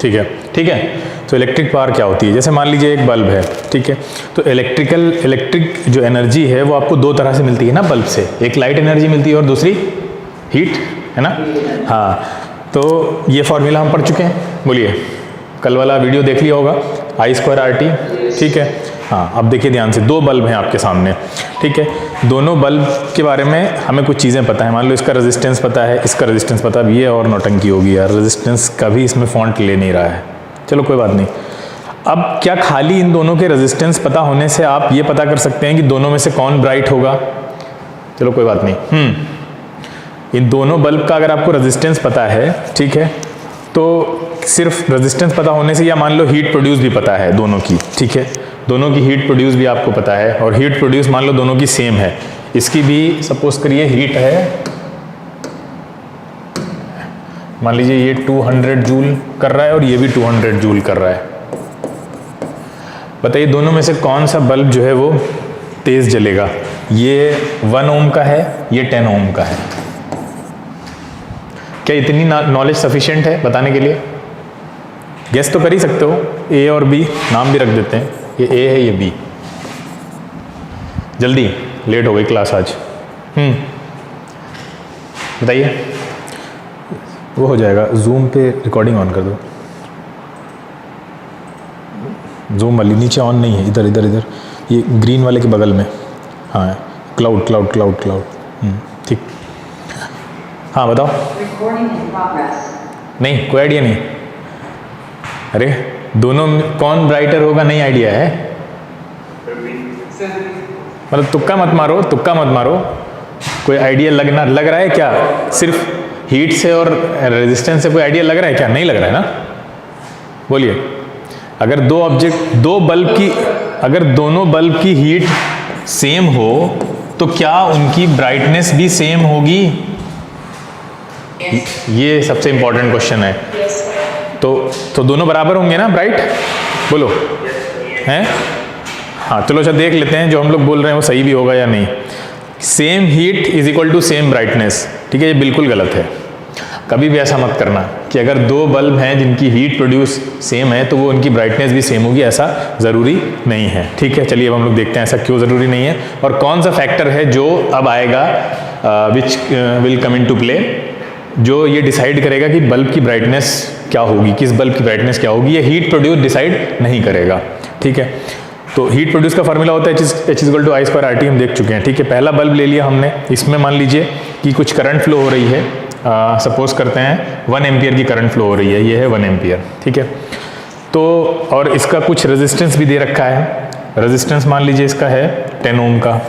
ठीक है, ठीक है। तो इलेक्ट्रिक पावर क्या होती है, जैसे मान लीजिए एक बल्ब है, ठीक है, तो इलेक्ट्रिक जो एनर्जी है वो आपको दो तरह से मिलती है ना बल्ब से, एक लाइट एनर्जी मिलती है और दूसरी हीट, है ना। हाँ, तो ये फॉर्मूला हम पढ़ चुके हैं, बोलिए, कल वाला वीडियो देख लिया होगा, I²RT, ठीक है। हाँ, अब देखिए ध्यान से, दो बल्ब हैं आपके सामने, ठीक है, दोनों बल्ब के बारे में हमें कुछ चीज़ें पता है, मान लो इसका रेजिस्टेंस पता है, इसका रेजिस्टेंस पता है, ये और नौटंकी होगी यार, रेजिस्टेंस का भी इसमें फॉन्ट ले नहीं रहा है, चलो कोई बात नहीं। अब क्या खाली इन दोनों के रेजिस्टेंस पता होने से आप ये पता कर सकते हैं कि दोनों में से कौन ब्राइट होगा, चलो कोई बात नहीं। इन दोनों बल्ब का अगर आपको रेजिस्टेंस पता है, ठीक है, तो सिर्फ रेजिस्टेंस पता होने से, या मान लो हीट प्रोड्यूस भी पता है दोनों की, ठीक है, दोनों की हीट प्रोड्यूस भी आपको पता है, और हीट प्रोड्यूस मान लो दोनों की सेम है, इसकी भी सपोज करिए हीट है, मान लीजिए ये 200 जूल कर रहा है और ये भी 200 जूल कर रहा है, बताइए दोनों में से कौन सा बल्ब जो है वो तेज जलेगा, ये 1 ओम का है, ये 10 ओम का है। क्या इतनी नॉलेज सफिशिएंट है बताने के लिए? गेस तो कर ही सकते हो, ए और बी नाम भी रख देते हैं, ये ए है ये बी। जल्दी, लेट हो गई क्लास आज। बताइए, वो हो जाएगा, जूम पे रिकॉर्डिंग ऑन कर दो, जूम वाली नीचे ऑन नहीं है, इधर इधर इधर, ये ग्रीन वाले के बगल में, हाँ, क्लाउड क्लाउड क्लाउड क्लाउड, ठीक। हाँ बताओ। नहीं, कोई आइडिया नहीं, अरे दोनों कौन ब्राइटर होगा नहीं आइडिया है, मतलब तुक्का मत मारो, तुक्का मत मारो, कोई आइडिया लग रहा है क्या? सिर्फ हीट से और रेजिस्टेंस से कोई आइडिया लग रहा है क्या? नहीं लग रहा है ना, बोलिए। अगर अगर दोनों बल्ब की हीट सेम हो तो क्या उनकी ब्राइटनेस भी सेम होगी? ये सबसे इंपॉर्टेंट क्वेश्चन है। तो दोनों बराबर होंगे ना ब्राइट, बोलो, हैं? हाँ चलो अच्छा देख लेते हैं जो हम लोग बोल रहे हैं वो सही भी होगा या नहीं। Same heat is equal to same brightness, ठीक है, ये बिल्कुल गलत है। कभी भी ऐसा मत करना कि अगर दो बल्ब हैं जिनकी हीट प्रोड्यूस सेम है तो वो उनकी ब्राइटनेस भी सेम होगी, ऐसा ज़रूरी नहीं है, ठीक है। चलिए अब हम लोग देखते हैं ऐसा क्यों ज़रूरी नहीं है और कौन सा फैक्टर है जो अब आएगा, which will come into play, जो ये डिसाइड करेगा कि बल्ब की ब्राइटनेस क्या होगी, किस बल्ब की ब्राइटनेस क्या होगी। ये हीट प्रोड्यूस डिसाइड नहीं करेगा, ठीक है। तो हीट प्रोड्यूस का फॉर्मूला होता है H=I²RT, हम देख चुके हैं, ठीक है। पहला बल्ब ले लिया हमने, इसमें मान लीजिए कि कुछ करंट फ्लो हो रही है, सपोज करते हैं 1 एम्पियर की करंट फ्लो हो रही है, ये है 1 एम्पियर, ठीक है। तो और इसका कुछ रेजिस्टेंस भी दे रखा है, रेजिस्टेंस मान लीजिए इसका है 10 ओम का,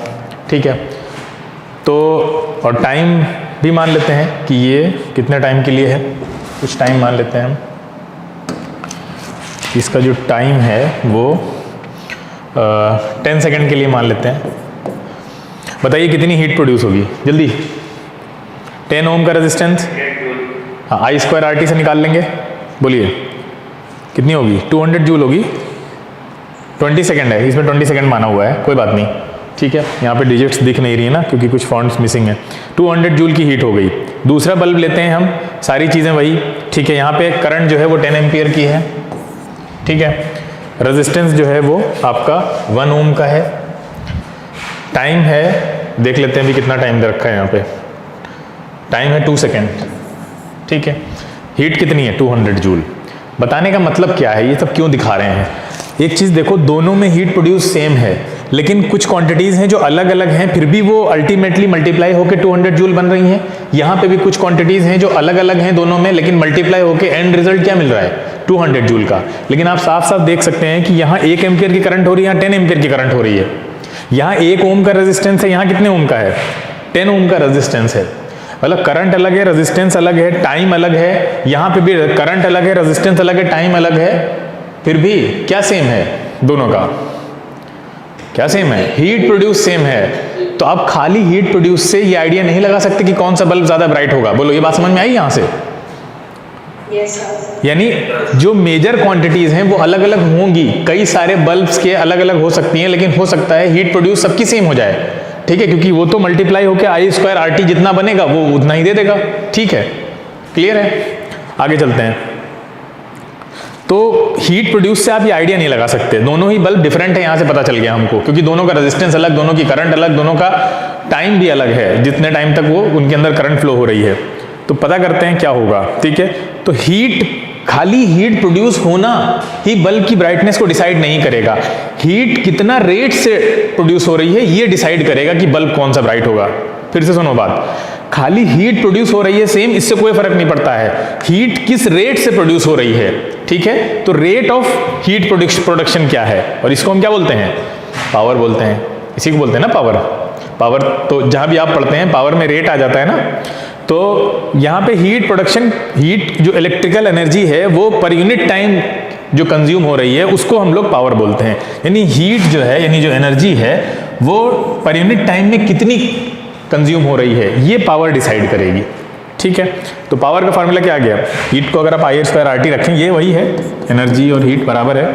ठीक है। तो और टाइम भी मान लेते हैं कि ये कितने टाइम के लिए है, कुछ टाइम मान लेते हैं हम, इसका जो टाइम है वो 10 सेकेंड के लिए मान लेते हैं। बताइए कितनी हीट प्रोड्यूस होगी जल्दी, 10 ओम का रेजिस्टेंस, हाँ I²RT से निकाल लेंगे, बोलिए कितनी होगी, 200 जूल होगी। 20 सेकेंड है, इसमें 20 सेकेंड माना हुआ है, कोई बात नहीं, ठीक है। यहाँ पे डिजिट्स दिख नहीं रही है ना क्योंकि कुछ फॉन्ट्स मिसिंग है। 200 जूल की हीट हो गई। दूसरा बल्ब लेते हैं हम, सारी चीज़ें वही, ठीक है। यहाँ पे करंट जो है वो 10 एम्पियर की है, ठीक है। रेजिस्टेंस जो है वो आपका 1 ओम का है। टाइम है, देख लेते हैं भी कितना टाइम दे रखा है यहाँ पे, टाइम है 2 सेकेंड, ठीक है। हीट कितनी है, 200 जूल। बताने का मतलब क्या है, ये सब क्यों दिखा रहे हैं? एक चीज़ देखो, दोनों में हीट प्रोड्यूस सेम है लेकिन कुछ क्वांटिटीज़ हैं जो अलग अलग हैं, फिर भी वो अल्टीमेटली मल्टीप्लाई होकर 200 जूल बन रही हैं। यहाँ पे भी कुछ क्वांटिटीज़ हैं जो अलग अलग हैं दोनों में, लेकिन मल्टीप्लाई होकर एंड रिजल्ट क्या मिल रहा है, 200 जूल का। लेकिन आप साफ साफ देख सकते हैं कि यहाँ 1 एम्पियर की करंट हो रही है, यहाँ 10 एम्पियर की करंट हो रही है। यहाँ 1 ओम का रेजिस्टेंस है, यहाँ कितने ओम का है, 10 ओम का रेजिस्टेंस है। मतलब करंट अलग है, रेजिस्टेंस अलग है, टाइम अलग है। यहाँ पे भी करंट अलग है, रेजिस्टेंस अलग है, टाइम अलग है, फिर भी क्या सेम है दोनों का, क्या सेम है, हीट प्रोड्यूस सेम है। तो आप खाली हीट प्रोड्यूस से ये आइडिया नहीं लगा सकते कि कौन सा बल्ब ज्यादा ब्राइट होगा। बोलो, ये बात समझ में आई यहाँ से? यानी जो मेजर क्वांटिटीज हैं वो अलग अलग होंगी, कई सारे बल्ब्स के अलग अलग हो सकती हैं, लेकिन हो सकता है हीट प्रोड्यूस सबकी सेम हो जाए, ठीक है, क्योंकि वो तो मल्टीप्लाई होकर I²RT जितना बनेगा वो उतना ही दे देगा, ठीक है। क्लियर है? आगे चलते हैं। तो हीट प्रोड्यूस से आप ये आइडिया नहीं लगा सकते, दोनों ही बल्ब डिफरेंट है, यहाँ से पता चल गया हमको, क्योंकि दोनों का रेजिस्टेंस अलग, दोनों की करंट अलग, दोनों का टाइम भी अलग है, जितने टाइम तक वो उनके अंदर करंट फ्लो हो रही है। तो पता करते हैं क्या होगा, ठीक है। तो खाली हीट प्रोड्यूस होना ही बल्ब की ब्राइटनेस को डिसाइड नहीं करेगा, हीट कितना रेट से प्रोड्यूस हो रही है ये डिसाइड करेगा कि बल्ब कौन सा ब्राइट होगा। फिर से सुनो बात, खाली हीट प्रोड्यूस हो रही है सेम, इससे कोई फर्क नहीं पड़ता है, हीट किस रेट से प्रोड्यूस हो रही है, ठीक है। तो रेट ऑफ हीट प्रोडक्शन क्या है, और इसको हम क्या बोलते हैं, पावर बोलते हैं, इसी को बोलते हैं ना पावर। तो जहां भी आप पढ़ते हैं पावर में रेट आ जाता है ना, तो यहाँ पे हीट प्रोडक्शन, हीट जो इलेक्ट्रिकल एनर्जी है वो पर यूनिट टाइम जो कंज्यूम हो रही है उसको हम लोग पावर बोलते हैं। यानी हीट जो है, यानी जो एनर्जी है वो पर यूनिट टाइम में कितनी कंज्यूम हो रही है ये पावर डिसाइड करेगी, ठीक है। तो पावर का फॉर्मूला क्या आ गया, हीट को अगर आप I²RT रखें, ये वही है, एनर्जी और हीट बराबर है,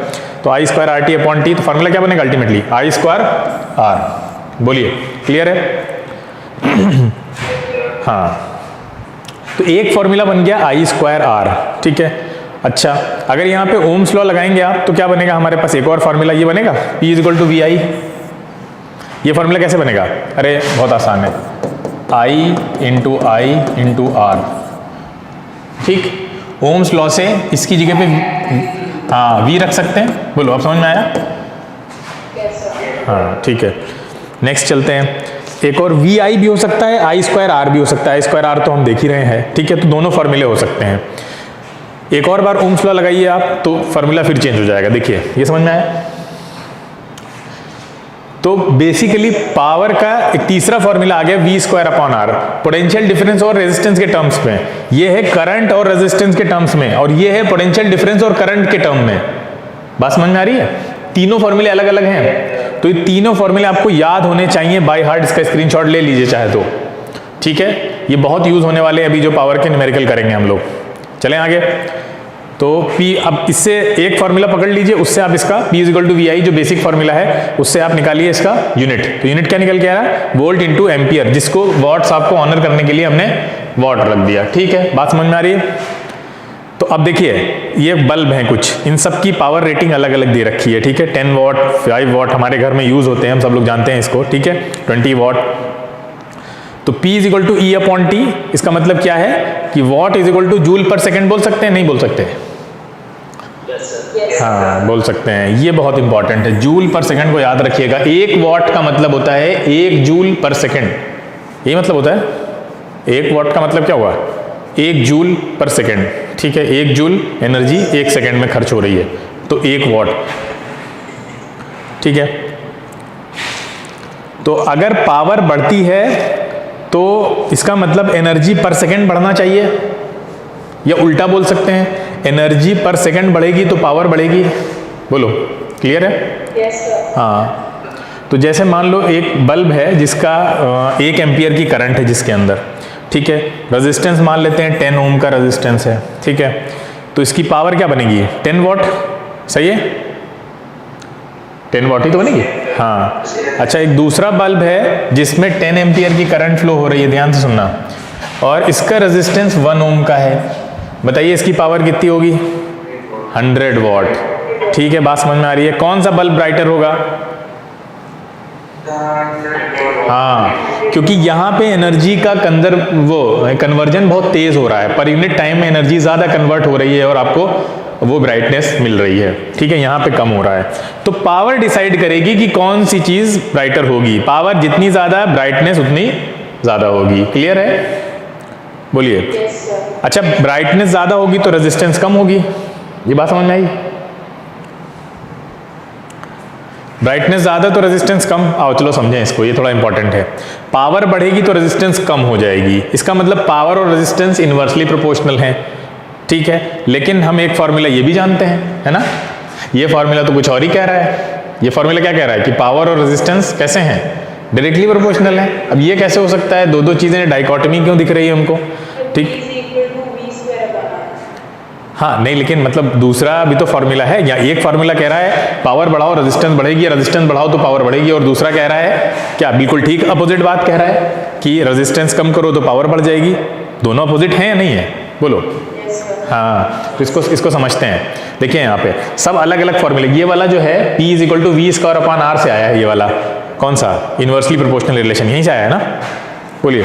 तो I²RT/T, तो फॉर्मूला क्या बनेगा अल्टीमेटली I²R। बोलिए, क्लियर है? हाँ, तो एक फॉर्मूला बन गया I²R, ठीक है। अच्छा, अगर यहाँ पे ओम्स लॉ लगाएंगे आप तो क्या बनेगा हमारे पास, एक और फॉर्मूला ये बनेगा P = VI। ये फॉर्मूला कैसे बनेगा, अरे बहुत आसान है, I × R, ठीक। ओम्स लॉ से इसकी जगह पे हाँ V रख सकते हैं, बोलो अब समझ में आया? हाँ ठीक है, नेक्स्ट चलते हैं। एक और VI भी हो सकता है, I²R भी हो सकता है, I²R तो हम देख ही रहे हैं, ठीक है। तो दोनों फॉर्मूले हो सकते हैं। एक और बार ओम्स लॉ लगाइए आप तो फॉर्मूला फिर चेंज हो जाएगा, देखिए ये समझ में आया? तो बेसिकली पावर का एक तीसरा फॉर्मूला आ गया V²/R, पोटेंशियल डिफरेंस और रेजिस्टेंस के टर्म्स में, ये है करंट और रेजिस्टेंस के टर्म्स में, और ये है पोटेंशियल डिफरेंस और करंट के टर्म में। बात समझ में आ रही है? तीनों फॉर्मूले अलग अलग हैं, तो ये तीनों फॉर्मूले आपको याद होने चाहिए बाय हार्ट, इसका स्क्रीनशॉट ले लीजिए चाहे तो, ठीक है। ये बहुत यूज होने वाले अभी जो पावर के न्यूमेरिकल करेंगे हम लोग। चलें आगे, तो P, अब इससे एक फॉर्मूला पकड़ लीजिए, उससे आप इसका P = VI जो बेसिक फॉर्मूला है उससे आप निकालिए इसका यूनिट। तो यूनिट क्या निकल के आ रहा है, वोल्ट × एम्पियर, जिसको वॉट्स आपको ऑनर करने के लिए हमने वॉट रख दिया, ठीक है। बात समझ में आ रही है? तो अब देखिए ये बल्ब हैं कुछ, इन सब की पावर रेटिंग अलग अलग दे रखी है, ठीक है। 10 वॉट, 5 वॉट हमारे घर में यूज होते हैं, हम सब लोग जानते हैं इसको, ठीक है। 20 वॉट। तो P = E/T, इसका मतलब क्या है कि वॉट = जूल/सेकंड बोल सकते हैं, नहीं बोल सकते? हाँ बोल सकते हैं, ये बहुत इंपॉर्टेंट है, जूल/सेकंड को याद रखिएगा। 1 वॉट का मतलब होता है 1 जूल/सेकंड, ये मतलब होता है 1 वॉट का मतलब क्या हुआ, 1 जूल/सेकंड, ठीक है। 1 जूल एनर्जी 1 सेकंड में खर्च हो रही है, तो 1 वॉट, ठीक है। तो अगर पावर बढ़ती है तो इसका मतलब एनर्जी पर सेकंड बढ़ना चाहिए, या उल्टा बोल सकते हैं, एनर्जी पर सेकंड बढ़ेगी तो पावर बढ़ेगी। बोलो, क्लियर है? Yes sir. हाँ, तो जैसे मान लो एक बल्ब है जिसका 1 एम्पियर की करंट है जिसके अंदर, ठीक है। रेजिस्टेंस मान लेते हैं 10 ओम का रेजिस्टेंस है, ठीक है। तो इसकी पावर क्या बनेगी, 10 वॉट, सही है? 10 वॉट ही तो बनेगी, हाँ। अच्छा, एक दूसरा बल्ब है जिसमें 10 एम्पियर की करंट फ्लो हो रही है, ध्यान से सुनना, और इसका रेजिस्टेंस 1 ओम का है। बताइए इसकी पावर कितनी होगी, 100 वॉट, ठीक है। बात समझ में आ रही है? कौन सा बल्ब ब्राइटर होगा? हाँ, क्योंकि यहाँ पे एनर्जी का कन्वर्जन बहुत तेज हो रहा है, पर यूनिट टाइम में एनर्जी ज्यादा कन्वर्ट हो रही है और आपको वो ब्राइटनेस मिल रही है, ठीक है। यहाँ पे कम हो रहा है, तो पावर डिसाइड करेगी कि कौन सी चीज ब्राइटर होगी। पावर जितनी ज्यादा, ब्राइटनेस उतनी ज्यादा होगी। क्लियर है? बोलिए। अच्छा, ब्राइटनेस ज्यादा होगी तो रेजिस्टेंस कम होगी, ये बात समझ में आई? ब्राइटनेस ज्यादा तो रेजिस्टेंस कम, आओ चलो समझें इसको, ये थोड़ा इंपॉर्टेंट है। पावर बढ़ेगी तो रेजिस्टेंस कम हो जाएगी, इसका मतलब पावर और रेजिस्टेंस इनवर्सली प्रोपोर्शनल है, ठीक है। लेकिन हम एक फॉर्मूला ये भी जानते हैं, है ना, ये फॉर्मूला तो कुछ और ही कह रहा है। ये फॉर्मूला क्या कह रहा है कि पावर और रेजिस्टेंस कैसे हैं, डायरेक्टली प्रोपोर्शनल है। अब ये कैसे हो सकता है, दो चीजें डाइकोटमी क्यों दिख रही है हमको, ठीक। हाँ नहीं, लेकिन मतलब दूसरा भी तो फॉर्मूला है, या एक फॉर्मूला कह रहा है पावर बढ़ाओ रेजिस्टेंस बढ़ेगी, रेजिस्टेंस बढ़ाओ तो पावर बढ़ेगी, और दूसरा कह रहा है क्या, बिल्कुल ठीक अपोजिट बात कह रहा है कि रेजिस्टेंस कम करो तो पावर बढ़ जाएगी। दोनों अपोजिट हैं या नहीं है, बोलो। हाँ, तो इसको समझते हैं। देखिए यहाँ पे सब अलग अलग फॉर्मूले, ये वाला जो है P is equal to V square upon R से आया है, ये वाला कौन सा इन्वर्सली प्रोपोर्शनल रिलेशन यहीं से आया है ना, बोलिए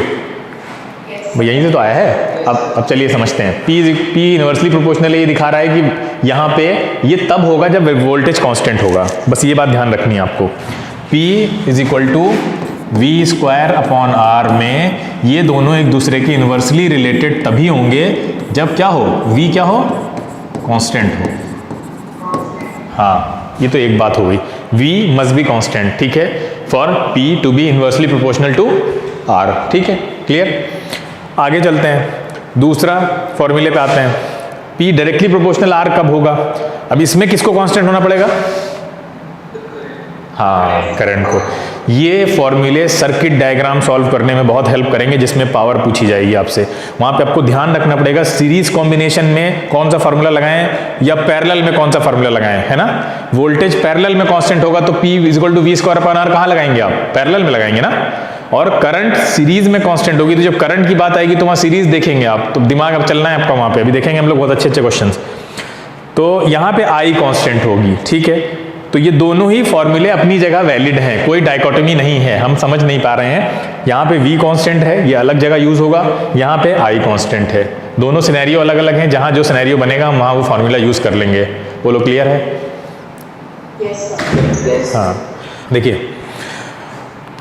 भाई यहीं से तो आया है। अब चलिए समझते हैं। P इन्वर्सली प्रोपोर्शनल ये दिखा रहा है कि यहाँ पे ये तब होगा जब वोल्टेज कांस्टेंट होगा, बस ये बात ध्यान रखनी है आपको। P is equal to V square upon R में ये दोनों एक दूसरे के इन्वर्सली रिलेटेड तभी होंगे जब क्या हो, V क्या हो, कांस्टेंट हो। हाँ, ये तो एक बात हो गई, V मस्ट बी कांस्टेंट, ठीक है, for P to be inversely proportional to R, ठीक है, क्लियर। आगे चलते हैं, दूसरा फॉर्मूले पे आते हैं। P डायरेक्टली प्रोपोर्शनल R कब होगा? अब इसमें किसको कांस्टेंट होना पड़ेगा? हाँ, करंट को। ये फॉर्मूले सर्किट डायग्राम सॉल्व करने में बहुत हेल्प करेंगे, जिसमें पावर पूछी जाएगी आपसे। वहां पे आपको ध्यान रखना पड़ेगा सीरीज कॉम्बिनेशन में कौन सा फार्मूला लगाएं या पैरेलल में कौन सा फार्मूला लगाएं, है ना। वोल्टेज पैरेलल में कांस्टेंट होगा तो P equal to V square upon R कहाँ लगाएंगे आप? पैरेलल में लगाएंगे ना। और करंट सीरीज में कांस्टेंट होगी, तो जब करंट की बात आएगी तो वहां सीरीज देखेंगे आप, तो दिमाग अब चलना है आपका वहां पे, अभी देखेंगे हम लोग बहुत अच्छे अच्छे क्वेश्चन। तो यहाँ पे I कांस्टेंट होगी, ठीक है। तो ये दोनों ही फॉर्मूले अपनी जगह वैलिड हैं, कोई डाइकोटोमी नहीं है, हम समझ नहीं पा रहे हैं। यहाँ पे V कांस्टेंट है, ये अलग जगह यूज होगा, यहाँ पे I कांस्टेंट है, दोनों सिनेरियो अलग अलग हैं, जहाँ जो सिनेरियो बनेगा हम वहाँ वो फॉर्मूला यूज कर लेंगे। बोलो क्लियर है? yes, हाँ, देखिए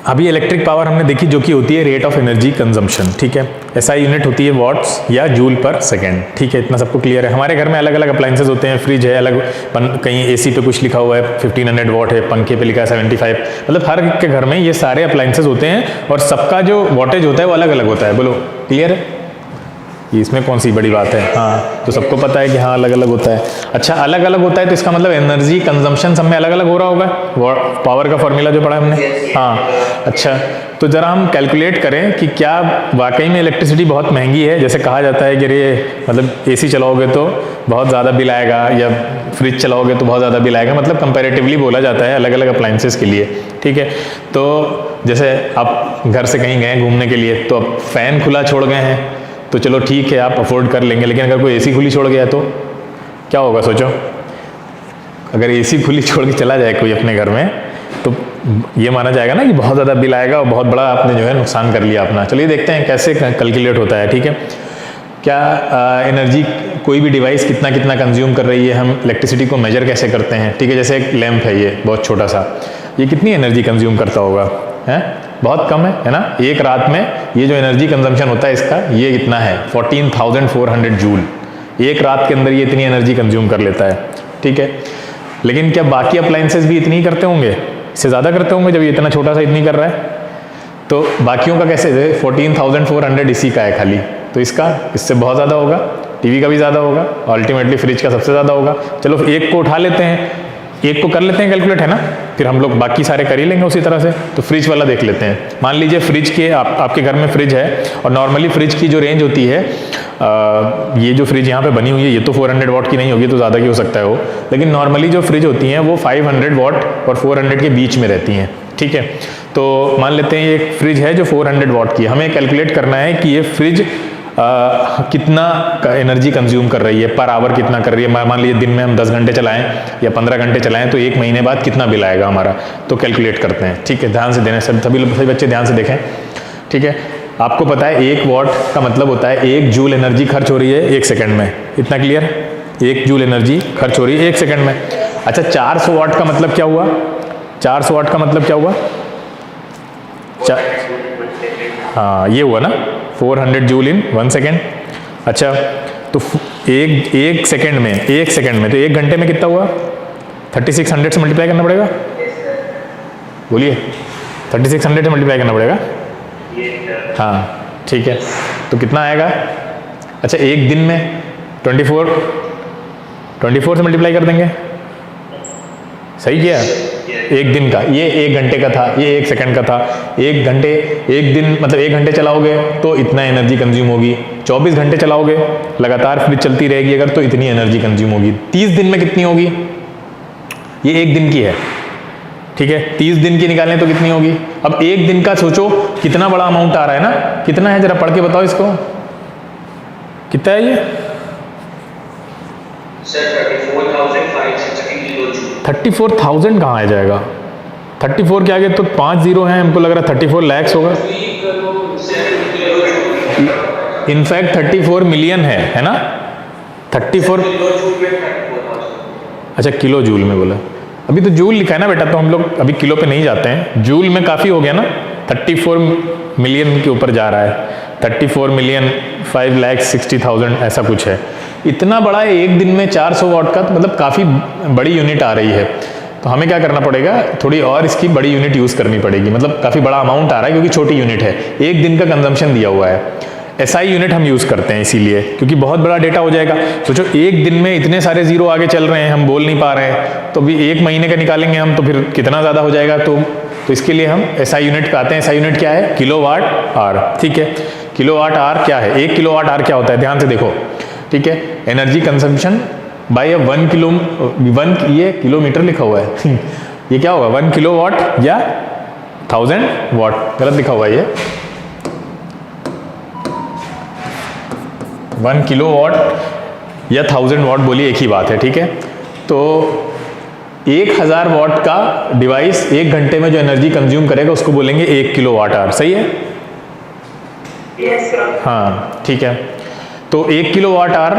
अभी इलेक्ट्रिक पावर हमने देखी जो कि होती है रेट ऑफ एनर्जी कंजम्पशन, ठीक है। SI यूनिट होती है वॉट्स या जूल पर सेकेंड, ठीक है, इतना सबको क्लियर है। हमारे घर में अलग अलग अप्लाइंसेज होते हैं, फ्रिज है अलग, कहीं AC पे कुछ लिखा हुआ है 1500 वॉट है, पंखे पे लिखा है 75, मतलब हर एक के घर में ये सारे अप्लाइंसेज होते हैं और सबका जो वॉटेज होता है वो अलग अलग होता है। बोलो क्लियर है? इसमें कौन सी बड़ी बात है? हाँ, तो सबको पता है कि हाँ अलग अलग होता है। अच्छा, अलग अलग होता है तो इसका मतलब एनर्जी कंजम्पशन सब में अलग अलग हो रहा होगा, पावर का फॉर्मूला जो पढ़ा हमने। हाँ, अच्छा, तो ज़रा हम कैलकुलेट करें कि क्या वाकई में इलेक्ट्रिसिटी बहुत महंगी है, जैसे कहा जाता है कि ये मतलब AC चलाओगे तो बहुत ज़्यादा बिल आएगा या फ्रिज चलाओगे तो बहुत ज़्यादा बिल आएगा, मतलब कंपैरेटिवली बोला जाता है अलग अलग अप्लाइंसेस के लिए, ठीक है। तो जैसे आप घर से कहीं गए घूमने के लिए, तो अब फ़ैन खुला छोड़ गए हैं तो चलो ठीक है आप अफोर्ड कर लेंगे, लेकिन अगर कोई AC खुली छोड़ गया तो क्या होगा सोचो। अगर AC खुली छोड़ के चला जाए कोई अपने घर में तो ये माना जाएगा ना कि बहुत ज़्यादा बिल आएगा और बहुत बड़ा आपने जो है नुकसान कर लिया अपना। चलिए देखते हैं कैसे कैलकुलेट होता है, ठीक है। क्या एनर्जी कोई भी डिवाइस कितना कितना कंज्यूम कर रही है, हम इलेक्ट्रिसिटी को मेजर कैसे करते हैं, ठीक है। जैसे एक लैंप है ये बहुत छोटा सा, ये कितनी एनर्जी कंज्यूम करता होगा, है बहुत कम है ना। एक रात में ये जो एनर्जी कंजम्पशन होता है इसका ये इतना है 14,400 जूल, एक रात के अंदर ये इतनी एनर्जी कंज्यूम कर लेता है, ठीक है। लेकिन क्या बाकी अप्लाइंसेस भी इतनी ही करते होंगे? इससे ज़्यादा करते होंगे जब ये इतना छोटा सा इतनी कर रहा है। तो बाकियों का कैसे? 14,400 इसी का है खाली, तो इसका इससे बहुत ज़्यादा होगा, टीवी का भी ज़्यादा होगा, अल्टीमेटली फ्रिज का सबसे ज़्यादा होगा। चलो एक को उठा लेते हैं, एक को कर लेते हैं कैलकुलेट, है ना, फिर हम लोग बाकी सारे कर ही लेंगे उसी तरह से। तो फ्रिज वाला देख लेते हैं। मान लीजिए फ्रिज के आपके घर में फ्रिज है और नॉर्मली फ्रिज की जो रेंज होती है, ये जो फ्रिज यहाँ पे बनी हुई है ये तो 400 वॉट की नहीं होगी, तो ज़्यादा की हो सकता है वो, लेकिन नॉर्मली जो फ्रिज होती हैं वो 500 वॉट और 400 के बीच में रहती हैं, ठीक है। तो मान लेते हैं ये एक फ्रिज है जो 400 वॉट की, हमें कैलकुलेट करना है कि ये फ्रिज कितना एनर्जी कंज्यूम कर रही है पर आवर, कितना कर रही है। मान लीजिए दिन में हम 10 घंटे चलाएं या 15 घंटे चलाएं तो एक महीने बाद कितना बिल आएगा हमारा, तो कैलकुलेट करते हैं, ठीक है। ध्यान से देना, सभी बच्चे ध्यान से देखें, ठीक है। आपको पता है 1 वॉट का मतलब होता है 1 जूल एनर्जी खर्च हो रही है 1 सेकंड में, इतना क्लियर? 1 जूल एनर्जी खर्च हो रही है 1 सेकंड में। अच्छा, 400 वॉट का मतलब क्या हुआ? 400 वॉट का मतलब क्या हुआ? हाँ, ये हुआ ना 400 जूल इन 1 सेकेंड। अच्छा, तो एक सेकेंड में तो 1 घंटे में कितना हुआ? 3600 से मल्टीप्लाई करना पड़ेगा, बोलिए 3600 से मल्टीप्लाई करना पड़ेगा। हाँ, ठीक है, तो कितना आएगा? अच्छा, एक दिन में 24 से मल्टीप्लाई कर देंगे, सही किया। एक दिन का, ये 1 घंटे का था, ये 1 सेकंड का था। 1 घंटे, एक दिन मतलब 1 घंटे चलाओगे तो इतना एनर्जी कंज्यूम होगी। 24 घंटे चलाओगे लगातार फ्रिज चलती रहेगी अगर, तो इतनी एनर्जी कंज्यूम होगी। 30 दिन में कितनी होगी? ये 1 दिन की है, ठीक है। 30 दिन की निकालें तो कितनी होगी? अब 1 दिन का सोचो कितना बड़ा अमाउंट आ रहा है ना, कितना है जरा पढ़ के बताओ इसको, कितना है ये? Sir 34,560 kilo joule. 34,000 कहाँ आ जाएगा? 34 के आगे तो 5 जीरो हैं, हमको लग रहा है 34 लैक्स होगा। इनफैक्ट 34 मिलियन है ना? 34 अच्छा किलो जूल में बोला, अभी तो जूल लिखा है ना बेटा, तो हम लोग अभी किलो पे नहीं जाते हैं। जूल में काफ़ी हो गया ना, 34 मिलियन के ऊपर जा रहा है, 34 मिलियन 5,60,000 ऐसा कुछ है। इतना बड़ा है, एक दिन में 400 वाट का, तो मतलब काफ़ी बड़ी यूनिट आ रही है। तो हमें क्या करना पड़ेगा, थोड़ी और इसकी बड़ी यूनिट यूज़ करनी पड़ेगी, मतलब काफ़ी बड़ा अमाउंट आ रहा है क्योंकि छोटी यूनिट है, एक दिन का कंजम्पशन दिया हुआ है। एसआई यूनिट हम यूज़ करते हैं इसीलिए, क्योंकि बहुत बड़ा डेटा हो जाएगा। सोचो एक दिन में इतने सारे जीरो आगे चल रहे हैं, हम बोल नहीं पा रहे हैं, तो अभी एक महीने का निकालेंगे हम तो फिर कितना ज़्यादा हो जाएगा। तो इसके लिए हम एसआई यूनिट पे आते हैं। एसआई यूनिट क्या है? Kilowatt hour. ठीक है, किलोवाट आर क्या है? 1 किलोवाट आर क्या होता है? ध्यान से देखो, ठीक है। एनर्जी कंजम्पशन बाय 1 किलो, 1 ये किलोमीटर लिखा हुआ है ये क्या होगा? 1 किलोवाट या 1000 वाट? गलत लिखा हुआ है ये, 1 किलोवाट या 1000 वाट बोलिए, एक ही बात है। ठीक है, तो 1000 वाट का डिवाइस 1 घंटे में जो एनर्जी कंज्यूम करेगा उसको बोलेंगे 1 किलोवाट आवर। सही है? Yes sir. हाँ ठीक है, तो 1 किलोवाट आवर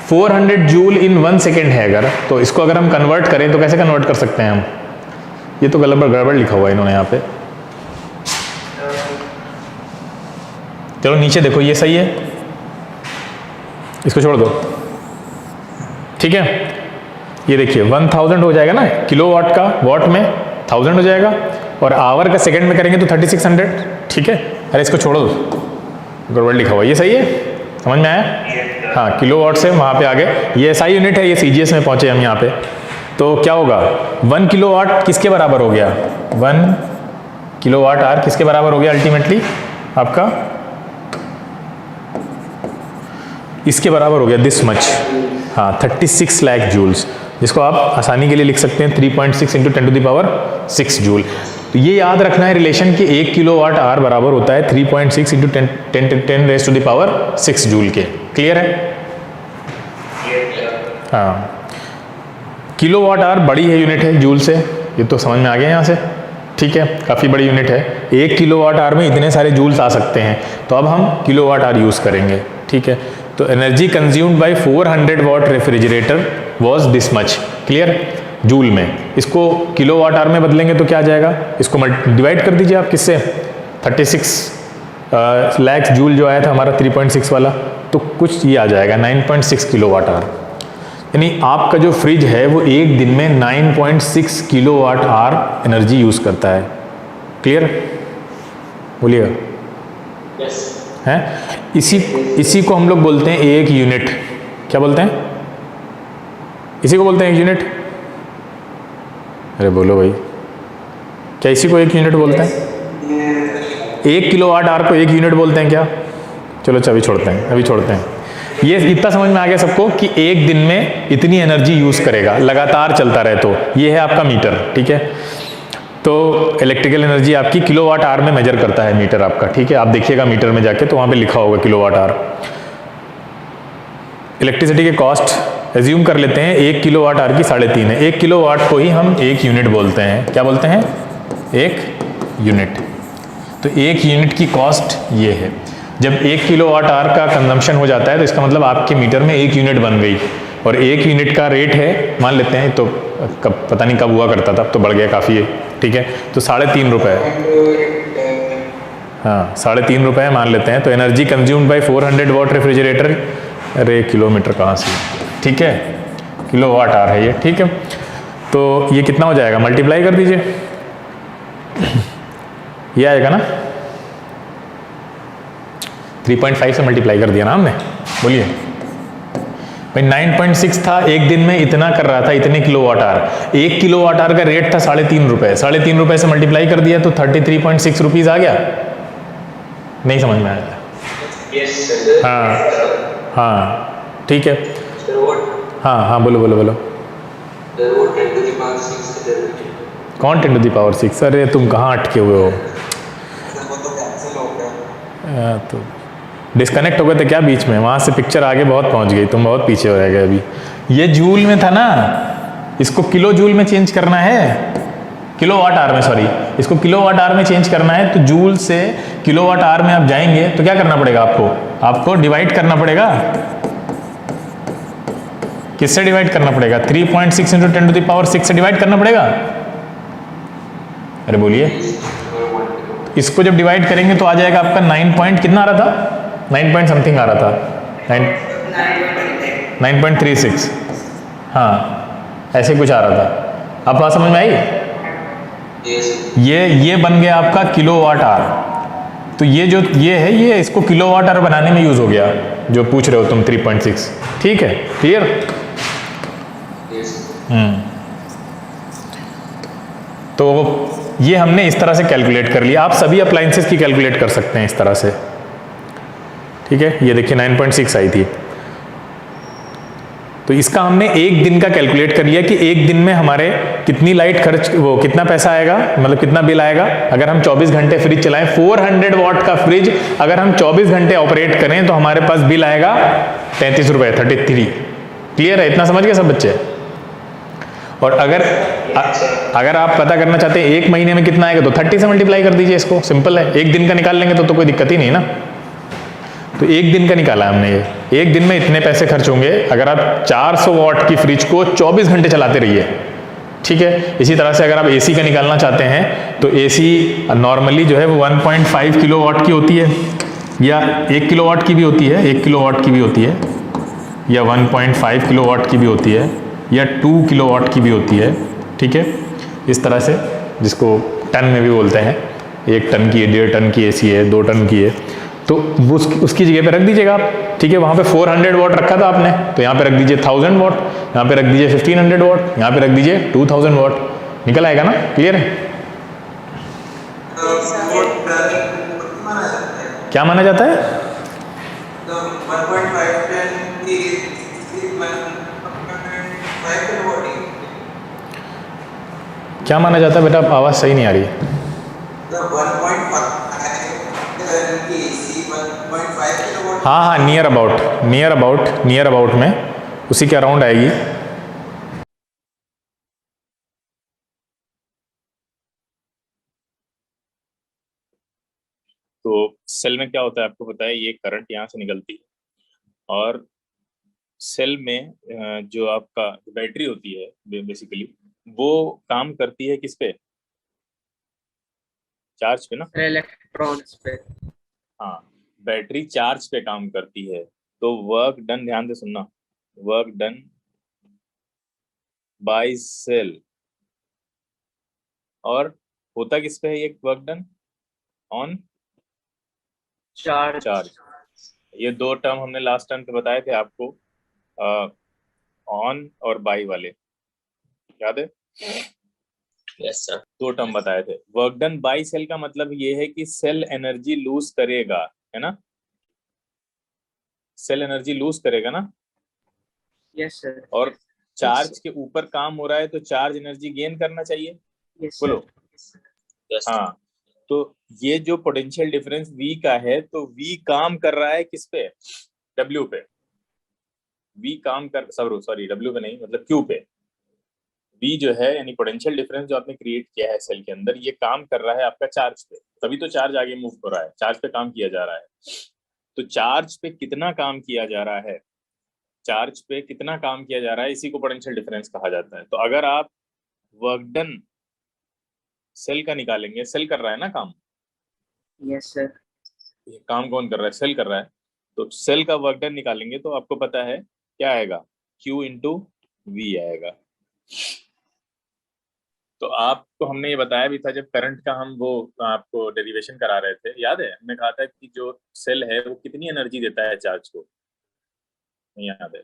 400 जूल इन 1 सेकेंड है अगर, तो इसको अगर हम कन्वर्ट करें तो कैसे कन्वर्ट कर सकते हैं हम? ये तो गड़बड़ लिखा हुआ है इन्होंने यहाँ पे। चलो नीचे देखो, ये सही है, इसको छोड़ दो। ठीक है, ये देखिए 1000 हो जाएगा ना, किलोवाट का वाट में 1000 हो जाएगा, और आवर का सेकंड में करेंगे तो 3600। ठीक है, अरे इसको छोड़ो, गड़बड़ लिखा हुआ है, ये सही है? समझ में आया? हाँ, किलोवाट से वहाँ पे आ गए। ये एसआई यूनिट है, ये सीजीएस में पहुँचे हम यहाँ पे। तो क्या होगा? 1 किलोवाट किसके बराबर हो गया? 1 किलोवाट आवर किसके बराबर हो गया अल्टीमेटली? आपका इसके बराबर हो गया, दिस मच। हाँ, 36 लाख जूल्स, जिसको आप आसानी के लिए लिख सकते हैं 3.6 इंटू 10⁶ जूल। तो ये याद रखना है रिलेशन कि 1 किलोवाट आवर बराबर होता है 3.6 इंटू 10⁶ जूल के। क्लियर है? हाँ, किलोवाट आवर बड़ी है यूनिट है जूल से, ये तो समझ में आ गया यहाँ से। ठीक है, काफ़ी बड़ी यूनिट है, 1 किलोवाट आवर में इतने सारे जूल्स आ सकते हैं, तो अब हम किलोवाट आवर यूज़ करेंगे। ठीक है, तो energy consumed by 400 watt refrigerator was this much. Clear? Joule में, इसको किलोवाट आवर में बदलेंगे तो क्या आ जाएगा? इसको डिवाइड कर दीजिए आप किससे? 36 लाख जूल जो आया था हमारा 3.6 वाला, तो कुछ ये आ जाएगा 9.6 किलोवाट आवर। यानी आपका जो फ्रिज है वो एक दिन में 9.6 किलोवाट आवर एनर्जी यूज़ करता है। क्लियर? बोलिएगा। यस हैं? इसी को हम लोग बोलते हैं एक यूनिट। क्या बोलते हैं? इसी को बोलते हैं एक यूनिट। अरे बोलो भाई, क्या इसी को एक यूनिट बोलते हैं? 1 किलोवाट आवर को एक यूनिट बोलते हैं क्या? चलो अभी छोड़ते हैं। ये इतना समझ में आ गया सबको कि एक दिन में इतनी एनर्जी यूज़ करेगा, लगातार चलता रहे तो। ये है आपका मीटर। ठीक है, तो इलेक्ट्रिकल एनर्जी आपकी किलोवाट आवर में मेजर करता है मीटर आपका। ठीक है, आप देखिएगा मीटर में जाके तो वहाँ पे लिखा होगा किलोवाट आवर। इलेक्ट्रिसिटी के कॉस्ट एज्यूम कर लेते हैं 1 किलोवाट आवर की 3.5 है। 1 किलोवाट को ही हम एक यूनिट बोलते हैं। क्या बोलते हैं? एक यूनिट। तो एक यूनिट की कॉस्ट ये है। जब 1 किलोवाट आवर का कंजम्पशन हो जाता है तो इसका मतलब आपके मीटर में 1 यूनिट बन गई, और 1 यूनिट का रेट है, मान लेते हैं, तो कब पता नहीं कब हुआ करता था, अब तो बढ़ गया काफ़ी है। ठीक है, तो 3.5 रुपये, हाँ 3.5 रुपये मान लेते हैं। तो energy consumed by 400 watt refrigerator, अरे किलोमीटर कहाँ से? ठीक है, किलोवाट आवर है ये। ठीक है, तो ये कितना हो जाएगा? मल्टीप्लाई कर दीजिए, ये आएगा ना, 3.5 से मल्टीप्लाई कर दिया ना हमने। बोलिए भाई, 9.6 था, एक दिन में इतना कर रहा था, इतने किलोवाट आवर। 1 किलोवाट आवर का रेट था 3.5 रुपये, 3.5 रुपये से मल्टीप्लाई कर दिया तो 33.6 रुपीज़ आ गया। नहीं समझ में आया? हाँ ठीक है, हाँ बोलो। कौन 10⁶? अरे तुम कहाँ अटके हुए हो? तो डिस्कनेक्ट हो गए थे क्या बीच में? वहाँ से पिक्चर आगे बहुत पहुँच गई, तुम बहुत पीछे हो रह गए अभी। ये जूल में था ना, इसको किलो जूल में चेंज करना है, किलो वाट आवर में, सॉरी, इसको किलो वाट आवर में चेंज करना है। तो जूल से किलो वाट आवर में आप जाएंगे तो क्या करना पड़ेगा आपको डिवाइड करना पड़ेगा। किससे डिवाइड करना पड़ेगा? 3.6 इंटू 10⁶ से डिवाइड करना पड़ेगा। अरे बोलिए, इसको जब डिवाइड करेंगे तो आ जाएगा आपका 9 पॉइंट कितना आ रहा था, 9 पॉइंट समथिंग आ रहा था, 9.36, हाँ ऐसे कुछ आ रहा था। आप बात समझ में आई? ये बन गया आपका किलो वाट आवर। तो ये जो ये है, ये इसको किलो वाट आवर बनाने में यूज हो गया, जो पूछ रहे हो तुम 3.6। ठीक है, क्लियर? तो ये हमने इस तरह से कैलकुलेट कर लिया। आप सभी अप्लायंसेस की कैलकुलेट कर सकते हैं इस तरह से। ठीक है, ये देखिए 9.6 आई थी। तो इसका हमने एक दिन का कैलकुलेट कर लिया कि एक दिन में हमारे कितनी लाइट खर्च, वो कितना पैसा आएगा, मतलब कितना बिल आएगा अगर हम 24 घंटे फ्रिज चलाएं। 400 वाट का फ्रिज अगर हम 24 घंटे ऑपरेट करें तो हमारे पास बिल आएगा 33 रुपए, 33। क्लियर है? इतना समझ गए सब बच्चे? और अगर आप पता करना चाहते हैं एक महीने में कितना आएगा तो 30 से मल्टीप्लाई कर दीजिए इसको, सिंपल है। एक दिन का निकाल लेंगे तो कोई दिक्कत ही नहीं ना। तो एक दिन का निकाला हमने, ये एक दिन में इतने पैसे खर्च होंगे अगर आप 400 वाट की फ्रिज को 24 घंटे चलाते रहिए। ठीक है, इसी तरह से अगर आप एसी का निकालना चाहते हैं तो एसी नॉर्मली जो है वो 1.5 किलो वाट की होती है, या 1 किलो वाट की भी होती है, 1 किलो वाट की भी होती है, या 1.5 किलो वाट की भी होती है, या 2 किलो वाट की भी होती है। ठीक है, इस तरह से, जिसको टन में भी बोलते हैं। 1 टन की है, 1.5 टन की एसी है, 2 टन की है, तो वो उसकी जगह पे रख दीजिएगा आप। ठीक है, वहाँ पे 400 वाट रखा था आपने, तो यहाँ पे रख दीजिए 1000 वाट, यहाँ पे रख दीजिए 1500 वाट, यहाँ पे रख दीजिए 2000 वाट। निकल आएगा ना? क्लियर है? क्या माना जाता है? क्या माना जाता है बेटा? आवाज सही नहीं आ रही है। हाँ हाँ, नियर अबाउट में उसी के अराउंड आएगी। तो सेल में क्या होता है आपको पता है, ये करंट यहाँ से निकलती है और सेल में जो आपका बैटरी होती है बेसिकली वो काम करती है किस पे? चार्ज पे ना, इलेक्ट्रॉन्स पे। हाँ, बैटरी चार्ज पे काम करती है। तो वर्क डन, ध्यान से सुनना, वर्क डन बाय सेल, और होता किस पे है ये वर्क डन? On charge. ये 2 टर्म हमने लास्ट टर्म पे बताए थे आपको, ऑन और बाई वाले, याद है? Yes sir. 2 टर्म बताए थे। वर्क डन बाय सेल का मतलब ये है कि सेल एनर्जी लूज करेगा, है ना? सेल एनर्जी लूज करेगा ना? Yes sir. और चार्ज के ऊपर काम हो रहा है तो चार्ज एनर्जी गेन करना चाहिए। यस बोलो। यस। हाँ, तो ये जो पोटेंशियल डिफरेंस V का है, तो V काम कर रहा है किस पे? W पे। V काम कर, सॉरी W पे नहीं, मतलब Q पे। V जो है यानी पोटेंशियल डिफरेंस जो आपने क्रिएट किया है सेल के अंदर, ये काम कर रहा है आपका चार्ज पे, तभी तो चार्ज आगे मूव हो रहा है, चार्ज पे काम किया जा रहा है। तो चार्ज पे कितना काम किया जा रहा है, चार्ज पे कितना काम किया जा रहा है, इसी को पोटेंशियल डिफरेंस कहा जाता है। तो अगर आप वर्क डन सेल का निकालेंगे, सेल कर रहा है ना काम, यस सर। ये काम कौन कर रहा है? सेल कर रहा है। तो सेल का वर्क डन निकालेंगे तो आपको पता है क्या आएगा? Q इंटू वी आएगा। तो आपको हमने ये बताया भी था जब करंट का हम वो आपको डेरिवेशन करा रहे थे, याद है? हमने कहा था कि जो सेल है वो कितनी एनर्जी देता है चार्ज को, नहीं याद है?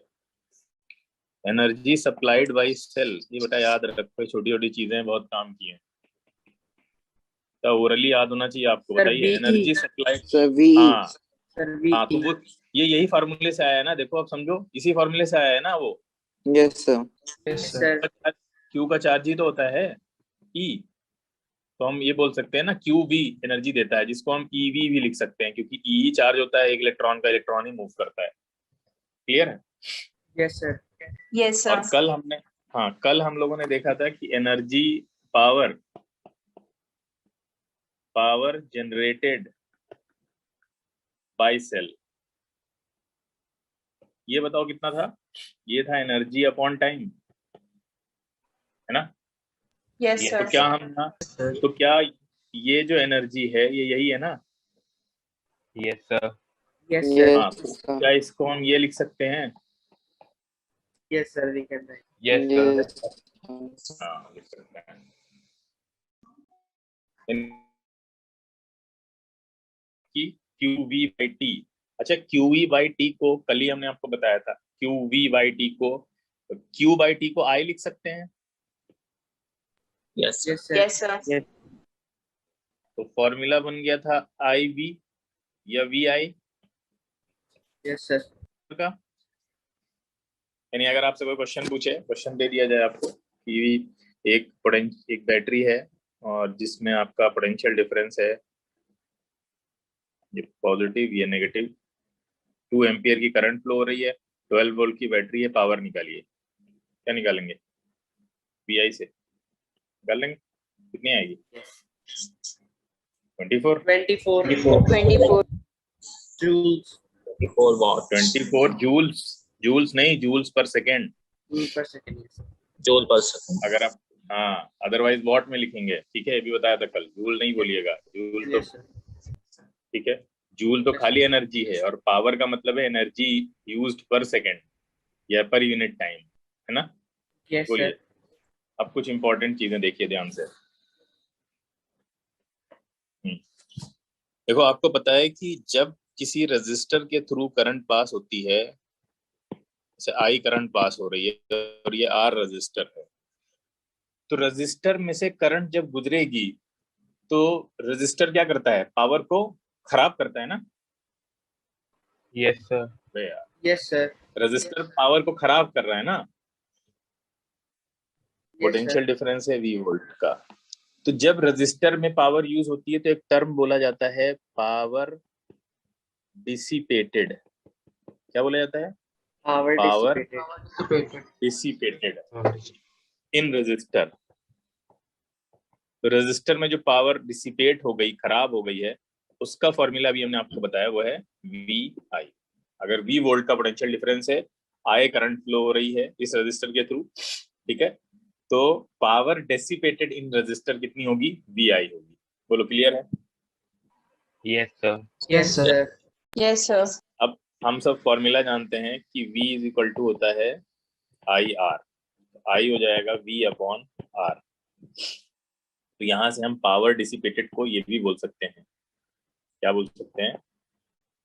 एनर्जी सप्लाइड बाय सेल, ये बेटा याद रखो, छोटी छोटी चीजें बहुत काम की हैं, तो ओरली याद होना चाहिए आपको। बताइए, एनर्जी सप्लाइड। हाँ हाँ, तो वो ये यही फार्मूले से आया है ना, देखो आप समझो, इसी फार्मूले से आया है ना वो। Yes sir. क्यू का चार्ज ही तो होता है E, तो हम ये बोल सकते हैं ना क्यू वी एनर्जी देता है, जिसको हम ईवी भी लिख सकते हैं, क्योंकि ई चार्ज होता है, एक इलेक्ट्रॉन का इलेक्ट्रॉन ही मूव करता है। क्लियर है? Yes sir. Yes, और sir. कल हम लोगों ने देखा था कि energy power generated by cell, ये बताओ कितना था? ये था एनर्जी अपॉन टाइम, है ना? Yes, तो sir. क्या ये जो एनर्जी है ये यही है ना? Yes, sir. Yes, sir. हाँ, तो क्या इसको हम ये लिख सकते हैं? Yes, sir. We can write. Yes, sir. हाँ, लिख सकते हैं। कि QV/T, अच्छा QV/T को कल ही हमने आपको बताया था, QV/T को I लिख सकते हैं। Yes, sir. Yes, sir. Yes, sir. Yes. तो फॉर्मूला बन गया था IV या VI Yes, sir. का। यानी अगर आपसे कोई क्वेश्चन दे दिया जाए आपको कि एक बैटरी है और जिसमें आपका पोटेंशियल डिफरेंस है, ये पॉजिटिव या नेगेटिव, 2 एम्पियर की करंट फ्लो हो रही है, 12 वोल्ट की बैटरी है, पावर निकालिए, क्या निकालेंगे? VI से निकाल लेंगे, कितनी आएगी? 24 Joules. 24 watts. 24 जूल्स नहीं, जूल्स पर second. Joule per second. Yes, sir. Joule per second. अगर आप अदरवाइज वॉट में लिखेंगे, ठीक है, ये भी बताया था कल, जूल नहीं बोलिएगा, जूल तो Yes, sir. ठीक है, जूल तो खाली एनर्जी है और पावर का मतलब है एनर्जी यूज्ड पर सेकेंड या पर यूनिट टाइम, है ना? Yes, बोलिए। sir. अब कुछ इंपॉर्टेंट चीजें देखिए ध्यान से। देखो, आपको पता है कि जब किसी रेजिस्टर के थ्रू करंट पास होती है, जैसे आई करंट पास हो रही है और ये आर रेजिस्टर है, तो रेजिस्टर में से करंट जब गुजरेगी तो रेजिस्टर क्या करता है? पावर को खराब करता है ना? Yes, sir. Yes, sir. Resistor power को खराब कर रहा है ना? Yes, potential sir. डिफरेंस है V वोल्ट का। तो जब रेजिस्टर में पावर यूज होती है तो एक टर्म बोला जाता है पावर डिसिपेटेड। क्या बोला जाता है? Power Power dissipated. Dissipated in resistor. तो रेजिस्टर में जो पावर डिसिपेट हो गई, खराब हो गई है, उसका फॉर्मूला भी हमने आपको बताया, वो है VI। अगर V वोल्ट का पोटेंशियल डिफरेंस है, I करंट फ्लो हो रही है इस रेजिस्टर के थ्रू, ठीक है, तो पावर डेसिपेटेड इन रेजिस्टर कितनी होगी? VI होगी। बोलो, क्लियर है? Yes, sir. Yes, sir. Yes, sir. अब हम सब फॉर्मूला जानते हैं कि V इज इक्वल टू होता है IR, I हो जाएगा V/R। तो यहां से हम पावर डिसिपेटेड को ये भी बोल सकते हैं, क्या बोल सकते हैं?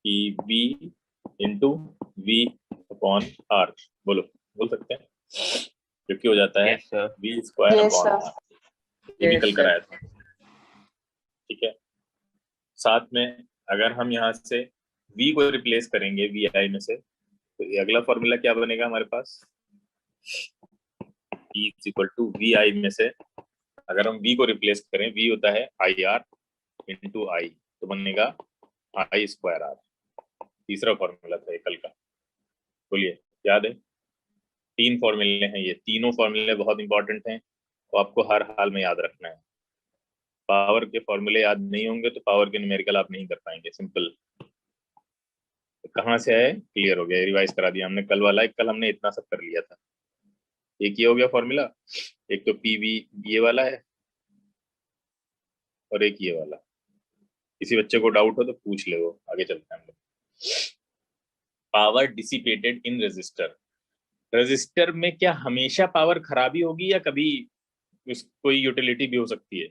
कि V इंटू V/R। बोल सकते हैं, जो कि हो जाता है Yes, sir. V² Yes, upon sir. R। ये भी Yes, कल sir. कराया था, ठीक है। साथ में अगर हम यहाँ से V को रिप्लेस करेंगे VI में से, तो ये अगला फॉर्मूला क्या बनेगा हमारे पास? E is equal to VI में से अगर हम V को रिप्लेस करें, V होता है IR इंटू I, तो बनेगा I²R। तीसरा फॉर्मूला था ये कल का, बोलिए, याद है? 3 फॉर्मूले हैं, ये तीनों फॉर्मूले बहुत इंपॉर्टेंट हैं, तो आपको हर हाल में याद रखना है। पावर के फॉर्मूले याद नहीं होंगे तो पावर के न्यूमेरिकल आप नहीं कर पाएंगे। सिंपल। तो कहाँ से आए? क्लियर हो गया, रिवाइज करा दिया हमने कल वाला। कल हमने इतना सब कर लिया था। एक ये हो गया फॉर्मूला, एक तो PV ये वाला है और एक ये वाला। किसी बच्चे को डाउट हो तो पूछ ले, वो आगे चलते हैं हम लोग। Power dissipated in resistor. Resistor में क्या हमेशा पावर खराबी होगी या कभी कोई यूटिलिटी भी हो सकती है?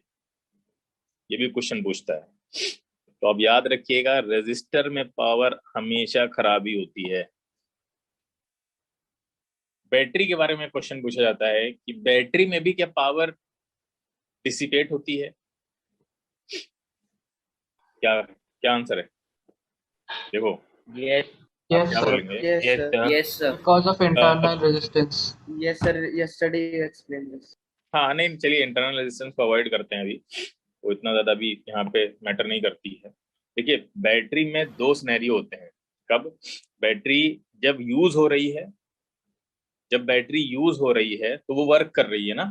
ये भी क्वेश्चन पूछता है। तो अब याद रखिएगा, रेजिस्टर में पावर हमेशा खराबी होती है। बैटरी के बारे में क्वेश्चन पूछा जाता है कि बैटरी में भी क्या पावर डिसिपेट होती है? क्या आंसर है? देखो, Yes. आप क्या बोलेंगे? Yes, Yes, sir. sir. Yes, sir. Because of internal resistance. Yes, sir. Yesterday you explained this. हाँ, नहीं, चलिए इंटरनल रेजिस्टेंस को अवॉइड करते हैं अभी, वो इतना ज्यादा भी यहाँ पे मैटर नहीं करती है। देखिए, बैटरी में 2 सिनेरियो होते हैं। कब? बैटरी जब यूज हो रही है जब बैटरी यूज हो रही है तो वो वर्क कर रही है ना,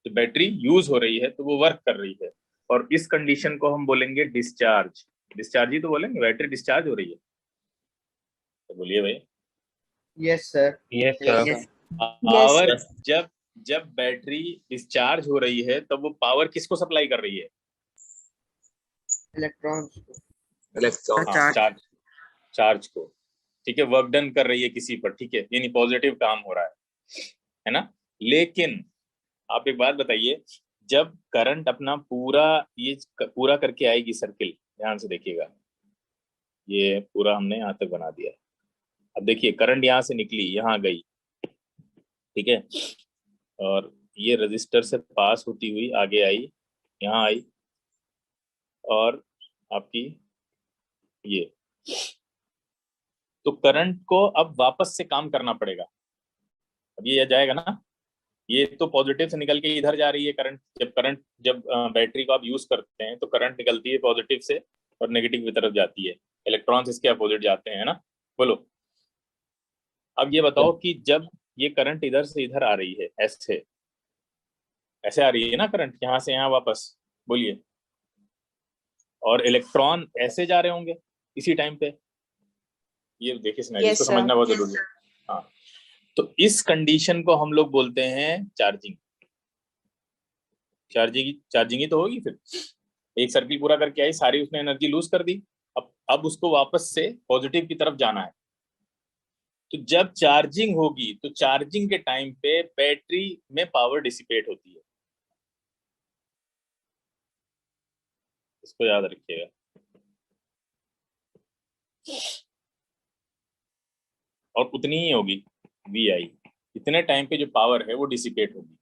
तो बैटरी यूज हो रही है तो वो वर्क कर रही है, और इस कंडीशन को हम बोलेंगे डिस्चार्ज। डिस्चार्ज ही तो बोलेंगे, बैटरी डिस्चार्ज हो रही है। तो बोलिए भाई। Yes, sir. Yes, sir. Yes. Power Yes. जब जब बैटरी डिस्चार्ज हो रही है तब वो पावर किसको सप्लाई कर रही है? Electrons. Electron. हाँ, चार्ज को। ठीक है, वर्क डन कर रही है किसी पर, ठीक है, यानी पॉजिटिव काम हो रहा है ना। लेकिन आप एक बात बताइए, जब करंट अपना पूरा करके आएगी सर्किल, ध्यान से देखिएगा, ये पूरा हमने यहाँ तक बना दिया। अब देखिए करंट यहाँ से निकली, यहाँ गई, ठीक है, और ये रजिस्टर से पास होती हुई आगे आई, यहाँ आई, और आपकी ये, तो करंट को अब वापस से काम करना पड़ेगा। अब ये जाएगा ना, ये तो पॉजिटिव से निकल के इधर जा रही है करंट। जब बैटरी को आप यूज करते हैं तो करंट निकलती है पॉजिटिव से और नेगेटिव की तरफ जाती है, इलेक्ट्रॉन्स इसके अपोजिट जाते हैं ना। बोलो, अब ये बताओ कि जब ये करंट इधर से इधर आ रही है, ऐसे आ रही है ना करंट, यहाँ से यहाँ वापस, बोलिए, और इलेक्ट्रॉन ऐसे जा रहे होंगे इसी टाइम पे। ये देखिए सिनेरियो, Yes, इसको sir. समझना बहुत जरूरी है। हाँ, तो इस कंडीशन को हम लोग बोलते हैं चार्जिंग। चार्जिंग ही तो होगी फिर। एक सर्किल पूरा करके आई, सारी उसने एनर्जी लूज कर दी, अब उसको वापस से पॉजिटिव की तरफ जाना है। तो जब चार्जिंग होगी तो चार्जिंग के टाइम पे बैटरी में पावर डिसिपेट होती है, इसको याद रखिएगा। और उतनी ही होगी VI, इतने टाइम पे जो पावर है वो डिसिपेट होगी।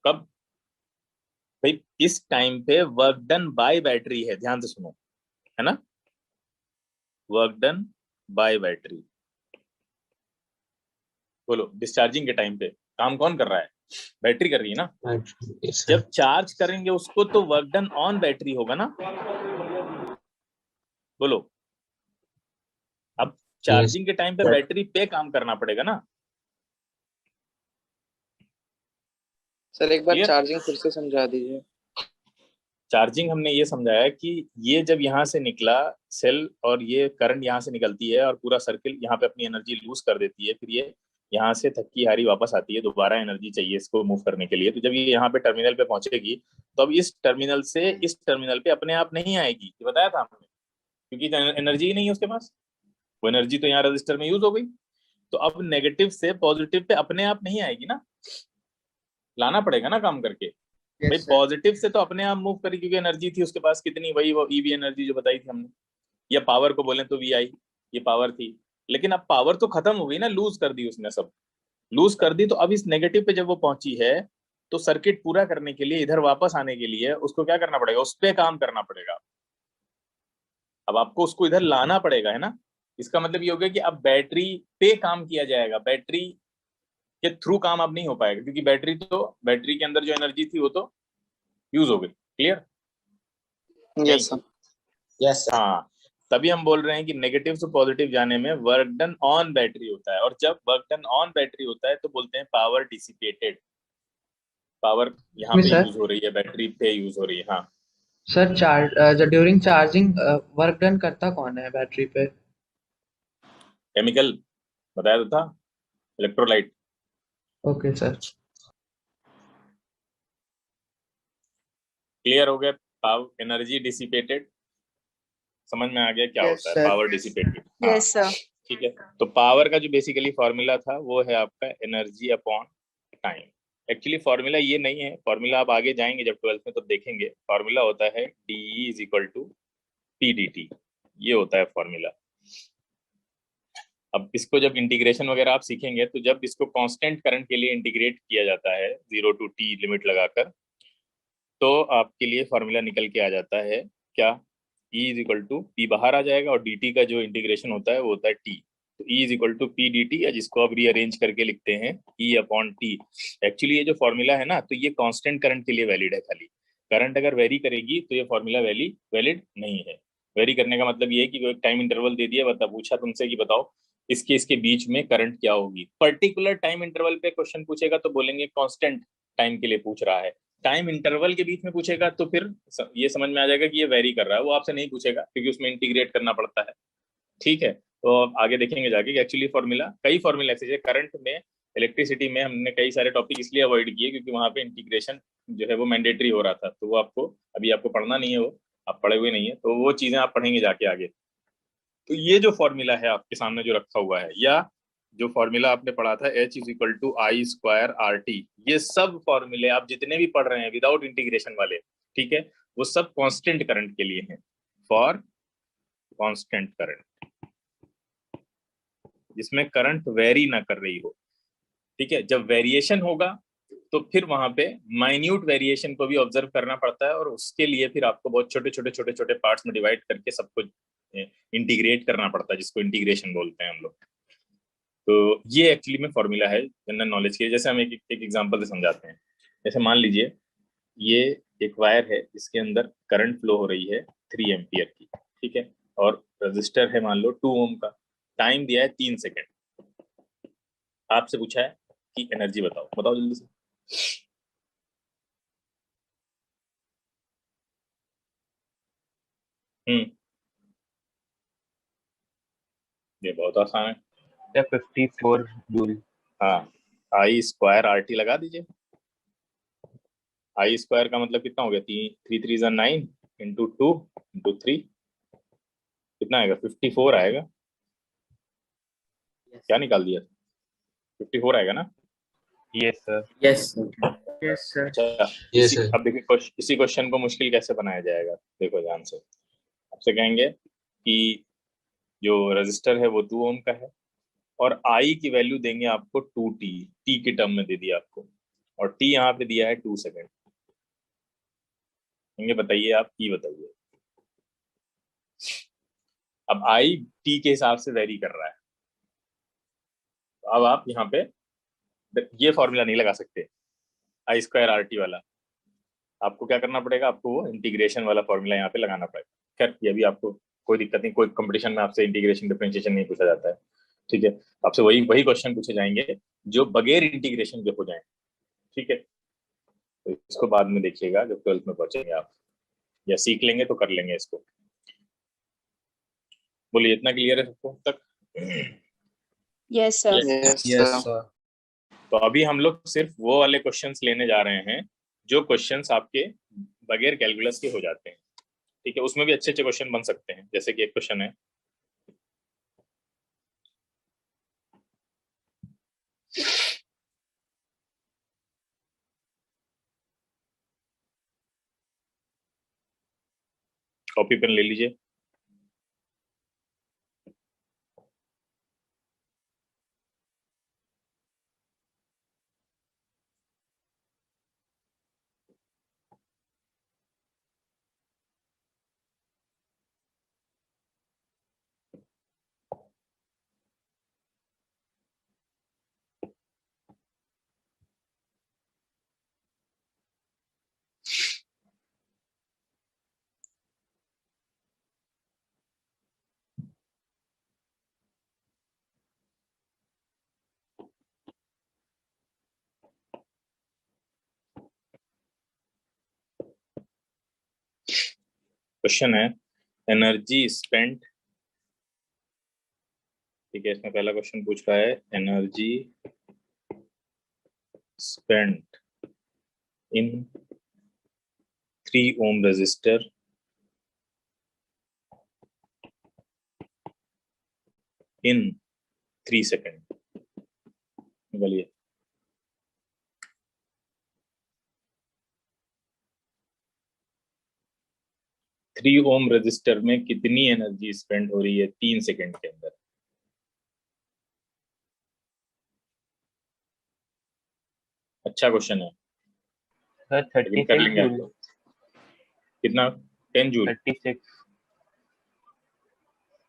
कब भाई? इस टाइम पे वर्क डन बाय बैटरी है, ध्यान से सुनो, है ना, वर्क डन बाय बैटरी। बोलो, डिस्चार्जिंग के टाइम पे काम कौन कर रहा है? बैटरी कर रही है ना। Yes, sir. जब चार्ज करेंगे उसको तो वर्क डन ऑन बैटरी होगा ना। बोलो, अब चार्जिंग के टाइम पे Sir. बैटरी पे काम करना पड़ेगा ना। सर एक बार Clear? चार्जिंग फिर से समझा दीजिए। चार्जिंग हमने ये समझाया कि ये जब यहाँ से निकला सेल और ये करंट यहाँ से निकलती है और पूरा सर्किल यहाँ पे अपनी एनर्जी लूज कर देती है, फिर ये यहाँ से थक्की हारी वापस आती है, दोबारा एनर्जी चाहिए इसको मूव करने के लिए। तो जब ये यहाँ पे टर्मिनल पे पहुंचेगी तो अब इस टर्मिनल से इस टर्मिनल पे अपने आप नहीं आएगी, ये बताया था हमने, क्योंकि एनर्जी ही नहीं है उसके पास, वो एनर्जी तो यहाँ रजिस्टर में यूज हो गई। तो अब नेगेटिव से पॉजिटिव पे अपने आप नहीं आएगी ना, लाना पड़ेगा ना काम करके। भाई Yes, sir. पॉजिटिव से तो अपने आप मूव करी क्योंकि एनर्जी थी उसके पास कितनी, वही वो ईवी एनर्जी जो बताई थी हमने, या पावर को बोले तो VI, ये पावर थी। लेकिन अब पावर तो खत्म हो गई ना, लूज कर दी उसने, सब लूज कर दी। तो अब इस नेगेटिव पे जब वो पहुंची है तो सर्किट पूरा करने के लिए, इधर वापस आने के लिए उसको क्या करना पड़ेगा? उस पर काम करना पड़ेगा। अब आपको उसको इधर लाना पड़ेगा, है ना। इसका मतलब ये हो गया कि अब बैटरी पे काम किया जाएगा, बैटरी के थ्रू काम अब नहीं हो पाएगा, क्योंकि बैटरी के अंदर जो एनर्जी थी वो तो यूज हो गई। Clear? Yes, sir. Yes, sir. हाँ, तभी हम बोल रहे हैं कि नेगेटिव से पॉजिटिव जाने में वर्क डन ऑन बैटरी होता है, और जब वर्क डन ऑन बैटरी होता है तो बोलते हैं पावर डिसिपेटेड। पावर यहाँ पे सर यूज हो रही है, बैटरी पे यूज हो रही है। हाँ, सर जब ड्यूरिंग चार्जिंग वर्क डन करता कौन है बैटरी पे? केमिकल बताया तो था, इलेक्ट्रोलाइट। Okay sir. क्लियर हो गया? पावर एनर्जी डिसिपेटेड, समझ में आ गया क्या Yes, होता है sir. Power dissipated? Yes, sir. ठीक है, तो पावर का जो बेसिकली फॉर्मूला था वो है आपका energy upon time. Actually formula ये नहीं है, फॉर्मूला आप आगे जाएंगे जब 12th में तो देखेंगे। फॉर्मूला होता है DE is equal to PDT, ये होता है फॉर्मूला। अब इसको जब इंटीग्रेशन वगैरह आप सीखेंगे तो जब इसको कांस्टेंट करंट के लिए इंटीग्रेट किया जाता है 0 to T लिमिट लगाकर, तो आपके लिए फॉर्मूला निकल के आ जाता है क्या? E is equal to P बाहर आ जाएगा और dt का जो इंटीग्रेशन होता है वो होता है T। तो E is equal to PDT, या जिसको आप रीअरेंज करके लिखते हैं E अपॉन T। एक्चुअली ये जो फॉर्मूला है ना, तो ये कांस्टेंट करंट के लिए वैलिड है। खाली करंट अगर वेरी करेगी तो ये फॉर्मूला वैलिड नहीं है। वेरी करने का मतलब ये है कि वो एक टाइम इंटरवल दे दिया, पूछा तुमसे कि बताओ इसके इसके बीच में करंट क्या होगी। पर्टिकुलर टाइम इंटरवल पे क्वेश्चन पूछेगा तो बोलेंगे कांस्टेंट टाइम के लिए पूछ रहा है। टाइम इंटरवल के बीच में पूछेगा तो फिर ये समझ में आ जाएगा कि ये वेरी कर रहा है, वो आपसे नहीं पूछेगा क्योंकि उसमें इंटीग्रेट करना पड़ता है। ठीक है, तो आगे देखेंगे जाके कि एक्चुअली फॉर्मूला, कई फॉर्मूला ऐसे करंट में, इलेक्ट्रिसिटी में हमने कई सारे टॉपिक इसलिए अवॉइड किए क्योंकि वहां पे इंटीग्रेशन जो है वो मैंडेटरी हो रहा था, तो वो आपको अभी आपको पढ़ना नहीं है, वो आप पढ़े हुए नहीं है, तो वो चीजें आप पढ़ेंगे जाके आगे। तो ये जो फॉर्मूला है आपके सामने जो रखा हुआ है, या जो फॉर्मूला आपने पढ़ा था H=I²RT, ये सब फॉर्मूले आप जितने भी पढ़ रहे हैं विदाउट इंटीग्रेशन वाले, ठीक है, वो सब कांस्टेंट करंट के लिए हैं, फॉर कांस्टेंट करंट, जिसमें करंट वेरी ना कर रही हो। ठीक है, जब वेरिएशन होगा तो फिर वहां पे माइन्यूट वेरिएशन को भी ऑब्जर्व करना पड़ता है, और उसके लिए फिर आपको बहुत छोटे छोटे छोटे छोटे पार्ट्स में डिवाइड करके सब कुछ इंटीग्रेट करना पड़ता है, जिसको इंटीग्रेशन बोलते हैं हम लोग। तो ये एक्चुअली में फॉर्मूला है जनरल नॉलेज के। जैसे हम एक एग्जांपल से समझाते हैं। जैसे मान लीजिए ये एक वायर है जिसके अंदर करंट फ्लो हो रही है 3 एम्पियर की, ठीक है, और रजिस्टर है मान लो 2 ओम का, टाइम दिया है 3 सेकेंड, आपसे पूछा है कि एनर्जी बताओ, बताओ जल्दी से। ये बहुत आसान है। 54 जूल। हाँ, I²RT लगा दीजिए। I² का मतलब कितना हो गया, 3 3 9 इंटू 2 इंटू 3 कितना आएगा, 54 आएगा। क्या निकाल दिया, 54 आएगा ना। Yes sir. Yes, sir. Yes, sir. अच्छा, अब देखिए इसी क्वेश्चन को मुश्किल कैसे बनाया जाएगा, देखो ध्यान से। आपसे कहेंगे कि जो रजिस्टर है वो 2 ओम का है, और I की वैल्यू देंगे आपको 2T, T की टर्म में दे दिया आपको, और T यहाँ पे दिया है 2 सेकेंड। बताइए आप E बताइए। अब I T के हिसाब से वेरी कर रहा है, तो अब आप यहाँ पे ये फॉर्मूला नहीं लगा सकते I²RT वाला, आपको क्या करना पड़ेगा, आपको वो इंटीग्रेशन वाला फॉर्मूला यहाँ पे लगाना पड़ेगा। खैर ये भी आपको कोई दिक्कत नहीं, कोई कंपटीशन में आपसे इंटीग्रेशन डिफरेंशिएशन नहीं पूछा जाता है, ठीक है, आपसे वही वही क्वेश्चन पूछे जाएंगे जो बगैर इंटीग्रेशन के हो जाए, ठीक है। तो इसको बाद में देखिएगा जब 12th में पहुंचेंगे आप, या सीख लेंगे तो कर लेंगे इसको। बोलिए, इतना क्लियर है सबको तक? Yes, sir. Yes, Yes, sir. sir. तो अभी हम लोग सिर्फ वो वाले क्वेश्चंस लेने जा रहे हैं जो क्वेश्चंस आपके बगैर कैलकुलस के हो जाते हैं, ठीक है। उसमें भी अच्छे अच्छे क्वेश्चन बन सकते हैं, जैसे कि एक क्वेश्चन है, कॉपी पेन ले लीजिए। क्वेश्चन है एनर्जी स्पेंट, ठीक है, इसमें पहला क्वेश्चन पूछ रहा है energy spent in 3 ohm resistor in 3 second. निकालिए। थ्री ओम रजिस्टर में कितनी एनर्जी स्पेंड हो रही है 3 सेकेंड के अंदर? अच्छा क्वेश्चन है, सर लेकिन कर 36 लेंगे आप जूल। लोग। कितना? 10 जूल। 36।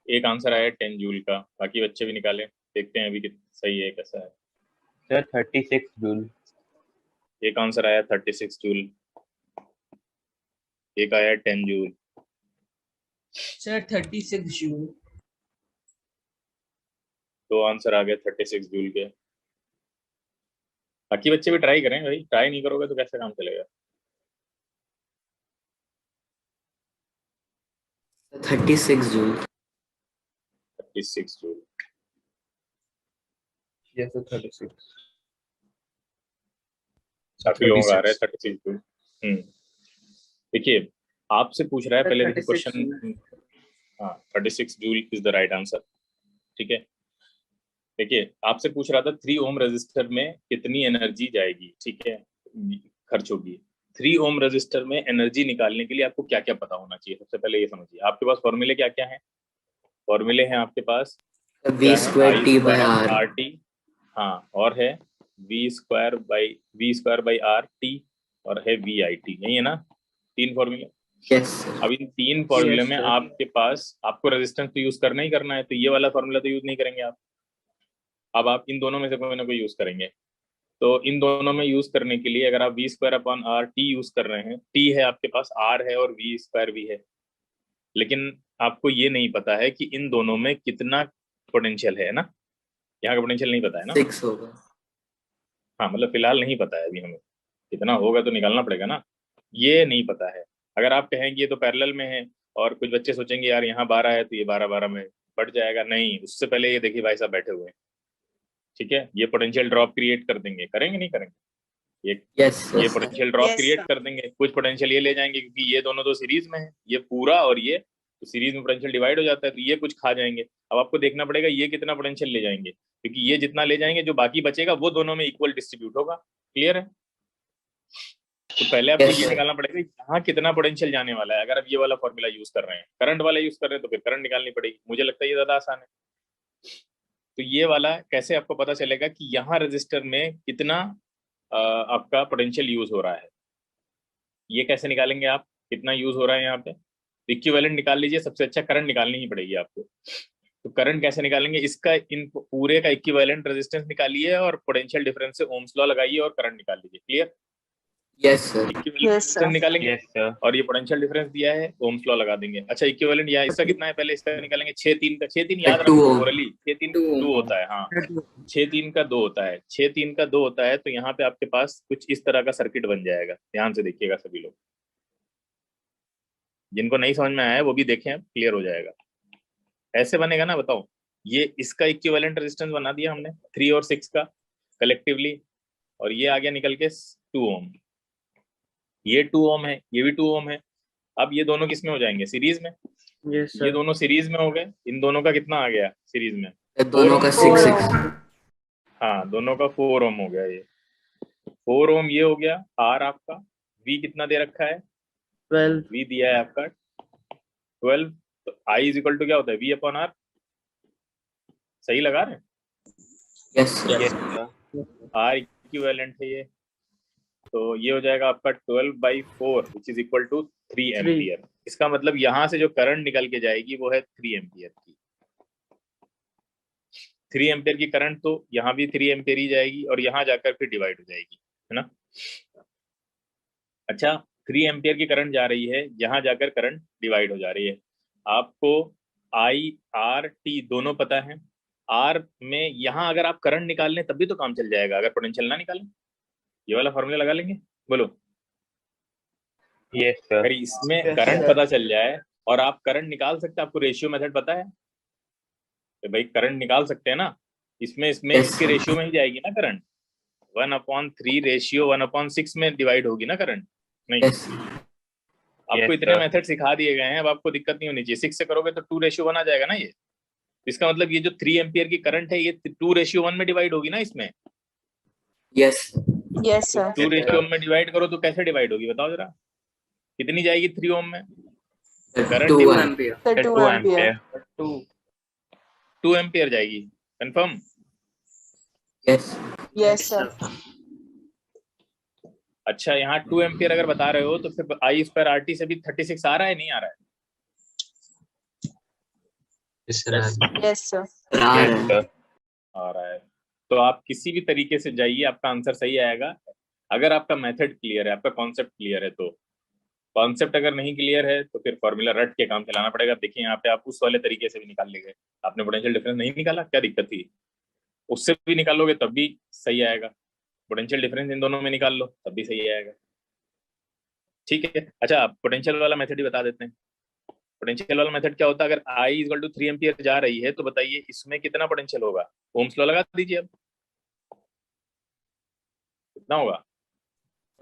एक आंसर आया 10 जूल का, बाकी बच्चे भी निकाले, देखते हैं अभी सही है कैसा है। Sir 36 joule. एक आंसर आया 36 जूल, एक आया 10 जूल। Sir, 36 June. तो आंसर आ गया 36 जूल के। बाकी बच्चे भी ट्राई करें भाई, ट्राई नहीं करोगे तो कैसे काम चलेगा। 36 जूल। 36 जूल। Yes, sir. 36. काफी लोग आ रहे हैं 36 जूल। देखिए आपसे पूछ रहा है पहले, देखिए 36 क्वेश्चन। हाँ 36 joule is the right answer. ठीक है, देखिए आपसे पूछ रहा था 3 ओम रेजिस्टर में कितनी एनर्जी जाएगी, ठीक है, खर्च होगी। 3 ओम रेजिस्टर में एनर्जी निकालने के लिए आपको क्या क्या पता होना चाहिए। सबसे पहले ये समझिए, आपके पास फॉर्मूले क्या क्या है। फॉर्मूले हैं आपके पास, V square T by R R। T, हाँ, और है V square by R T, और है वी आई टी, यही है ना 3 फॉर्मूले। Yes sir. अब इन 3 फॉर्मूले में sir. आपके पास आपको रेजिस्टेंस तो यूज करना ही करना है, तो ये वाला फॉर्मूला तो यूज नहीं करेंगे आप। अब आप इन दोनों में से कोई ना कोई यूज करेंगे। तो इन दोनों में यूज करने के लिए अगर आप V square upon R T use कर रहे हैं, टी है आपके पास, आर है और वी स्क्वायर भी है, लेकिन आपको ये नहीं पता है कि इन दोनों में कितना पोटेंशियल है ना। यहाँ का पोटेंशियल नहीं पता है ना। 6 होगा। हाँ मतलब फिलहाल नहीं पता है अभी हमें, कितना होगा तो निकालना पड़ेगा ना, ये नहीं पता है। अगर आप कहेंगे ये तो पैरेलल में है, और कुछ बच्चे सोचेंगे यार यहाँ 12 है तो ये 12 में बढ़ जाएगा, नहीं, उससे पहले ये देखिए भाई साहब बैठे हुए हैं, ठीक है, ये पोटेंशियल ड्रॉप क्रिएट कर देंगे, करेंगे नहीं करेंगे, यस ये sir. Potential drop Yes, create sir. कर देंगे, कुछ पोटेंशियल ये ले जाएंगे क्योंकि ये दोनों तो सीरीज में है, ये पूरा और ये तो सीरीज में पोटेंशियल डिवाइड हो जाता है, तो ये कुछ खा जाएंगे। अब आपको देखना पड़ेगा ये कितना पोटेंशियल ले जाएंगे, क्योंकि ये जितना ले जाएंगे जो बाकी बचेगा वो दोनों में इक्वल डिस्ट्रीब्यूट होगा। क्लियर है। तो पहले आपको Yes, ये sir. निकालना पड़ेगा यहाँ कितना पोटेंशियल जाने वाला है। अगर आप ये वाला फॉर्मूला यूज कर रहे हैं, करंट वाला यूज कर रहे हैं, तो फिर करंट निकालनी पड़ेगी। मुझे लगता है ये ज्यादा आसान है। तो ये वाला कैसे आपको पता चलेगा कि यहाँ रजिस्टर में कितना आपका पोटेंशियल यूज हो रहा है, ये कैसे निकालेंगे आप, कितना यूज हो रहा है यहाँ पे। इक्विवेलेंट निकाल लीजिए, सबसे अच्छा करंट निकालनी ही पड़ेगी आपको। तो करंट कैसे निकालेंगे, इसका इन पूरे का इक्विवेलेंट रेजिस्टेंस निकालिए और पोटेंशियल डिफरेंस से ओम्स लॉ लगाइए और करंट निकाल लीजिए। Clear. Yes sir. Equivalent Yes, resistance sir. निकालेंगे Yes, sir. और ये पोटेंशियल डिफरेंस दिया है, ओम्स लॉ लगा देंगे। अच्छा इक्विवेलेंट यहाँ इसका कितना है, पहले इसका निकालेंगे 6 3 का, 6 3 याद 2 रखो ohm. ओरली, 6 3 2 होता है, हाँ 6 3 का 2 होता है, 6 3 का 2 होता है। तो यहाँ पे आपके पास कुछ इस तरह का सर्किट बन जाएगा, ध्यान से देखिएगा सभी लोग, जिनको नहीं समझ में आया है वो भी देखें, क्लियर हो जाएगा। ऐसे बनेगा ना, बताओ, ये इसका इक्विवेलेंट रेजिस्टेंस बना दिया हमने 3 और 6 का कलेक्टिवली, और ये आ गया निकल के 2 ओम, ये 2 ओम है, ये भी 2 ओम है। अब ये दोनों किस में हो जाएंगे, सीरीज में। Yes, ये sir. दोनों सीरीज में हो गए, इन दोनों का कितना आ गया सीरीज में, दोनों का 6 Four 6। ohm. हाँ दोनों का 4 ओम हो गया, ये 4 ओम ये हो गया। आर आपका वी कितना दे रखा है, 12. वी दिया है आपका 12, तो आई इज इक्वल टू क्या होता है, वी अपॉन आर। सही लगा रहे हैं, yes sir. Yes, sir. R equivalent है ये, तो ये हो जाएगा आपका 12/4 which is equal to 3 ampere. इसका मतलब यहाँ से जो करंट निकल के जाएगी वो है 3 एम्पियर की। 3 एम्पियर की करंट तो यहाँ भी 3 एम्पियर ही जाएगी और यहाँ जाकर फिर डिवाइड हो जाएगी, है ना। अच्छा 3 एम्पियर की करंट जा रही है, यहाँ जाकर करंट डिवाइड हो जा रही है। आपको आई आर टी दोनों पता है। आर में यहाँ अगर आप करंट निकाल लें तब भी तो काम चल जाएगा, अगर पोटेंशियल ना निकालें। ये वाला फॉर्मूला लगा लेंगे, बोलो। Yes, sir. अगर इसमें Yes, करंट sir. पता चल जाए और आप करंट निकाल सकते हैं, आपको रेशियो मेथड पता है तो भाई करंट निकाल सकते हैं ना। इसमें Yes, इसके sir. रेशियो में ही जाएगी ना करंट, 1/3 रेशियो 1/6 में डिवाइड होगी ना करंट, नहीं। यस आपको Yes, इतने sir. मेथड सिखा दिए गए हैं, अब आपको दिक्कत नहीं होनी चाहिए। 6 से करोगे तो 2:1 आ जाएगा ना ये। इसका मतलब ये जो 3 एम्पियर की करंट है ये 2:1 में डिवाइड होगी ना इसमें। Yes Yes, sir. 2:1 में डिवाइड करो तो कैसे डिवाइड होगी बताओ जरा, कितनी जाएगी 3 ओम में current? 2 ampere. The Sir, 2 2 ampere. ampere. 2 ampere जाएगी, कंफर्म। Yes Yes, sir. अच्छा यहाँ 2 एम्पियर अगर बता रहे हो तो फिर आई स्क्वायर आर टी से भी 36 आ रहा है, नहीं आ रहा है? Yes, sir. Yes, sir. आ Yes, रहा है। sir. आ रहा है। तो आप किसी भी तरीके से जाइए, आपका आंसर सही आएगा, अगर आपका मेथड क्लियर है, आपका कॉन्सेप्ट क्लियर है तो। कॉन्सेप्ट अगर नहीं क्लियर है तो फिर फॉर्मूला रट के काम चलाना पड़ेगा। देखिए यहाँ पे आप उस वाले तरीके से भी निकाल लेंगे, आपने पोटेंशियल डिफरेंस नहीं निकाला, क्या दिक्कत थी? उससे भी निकालोगे तब भी सही आएगा। पोटेंशियल डिफरेंस इन दोनों में निकाल लो तब भी सही आएगा। ठीक है, अच्छा पोटेंशियल वाला मेथड ही बता देते हैं। पोटेंशियल वाला मेथड क्या होता है? अगर I = 3 एम्पियर जा रही है तो बताइए इसमें कितना पोटेंशियल होगा? ओम्स लॉ लगा दीजिए। अब कितना होगा?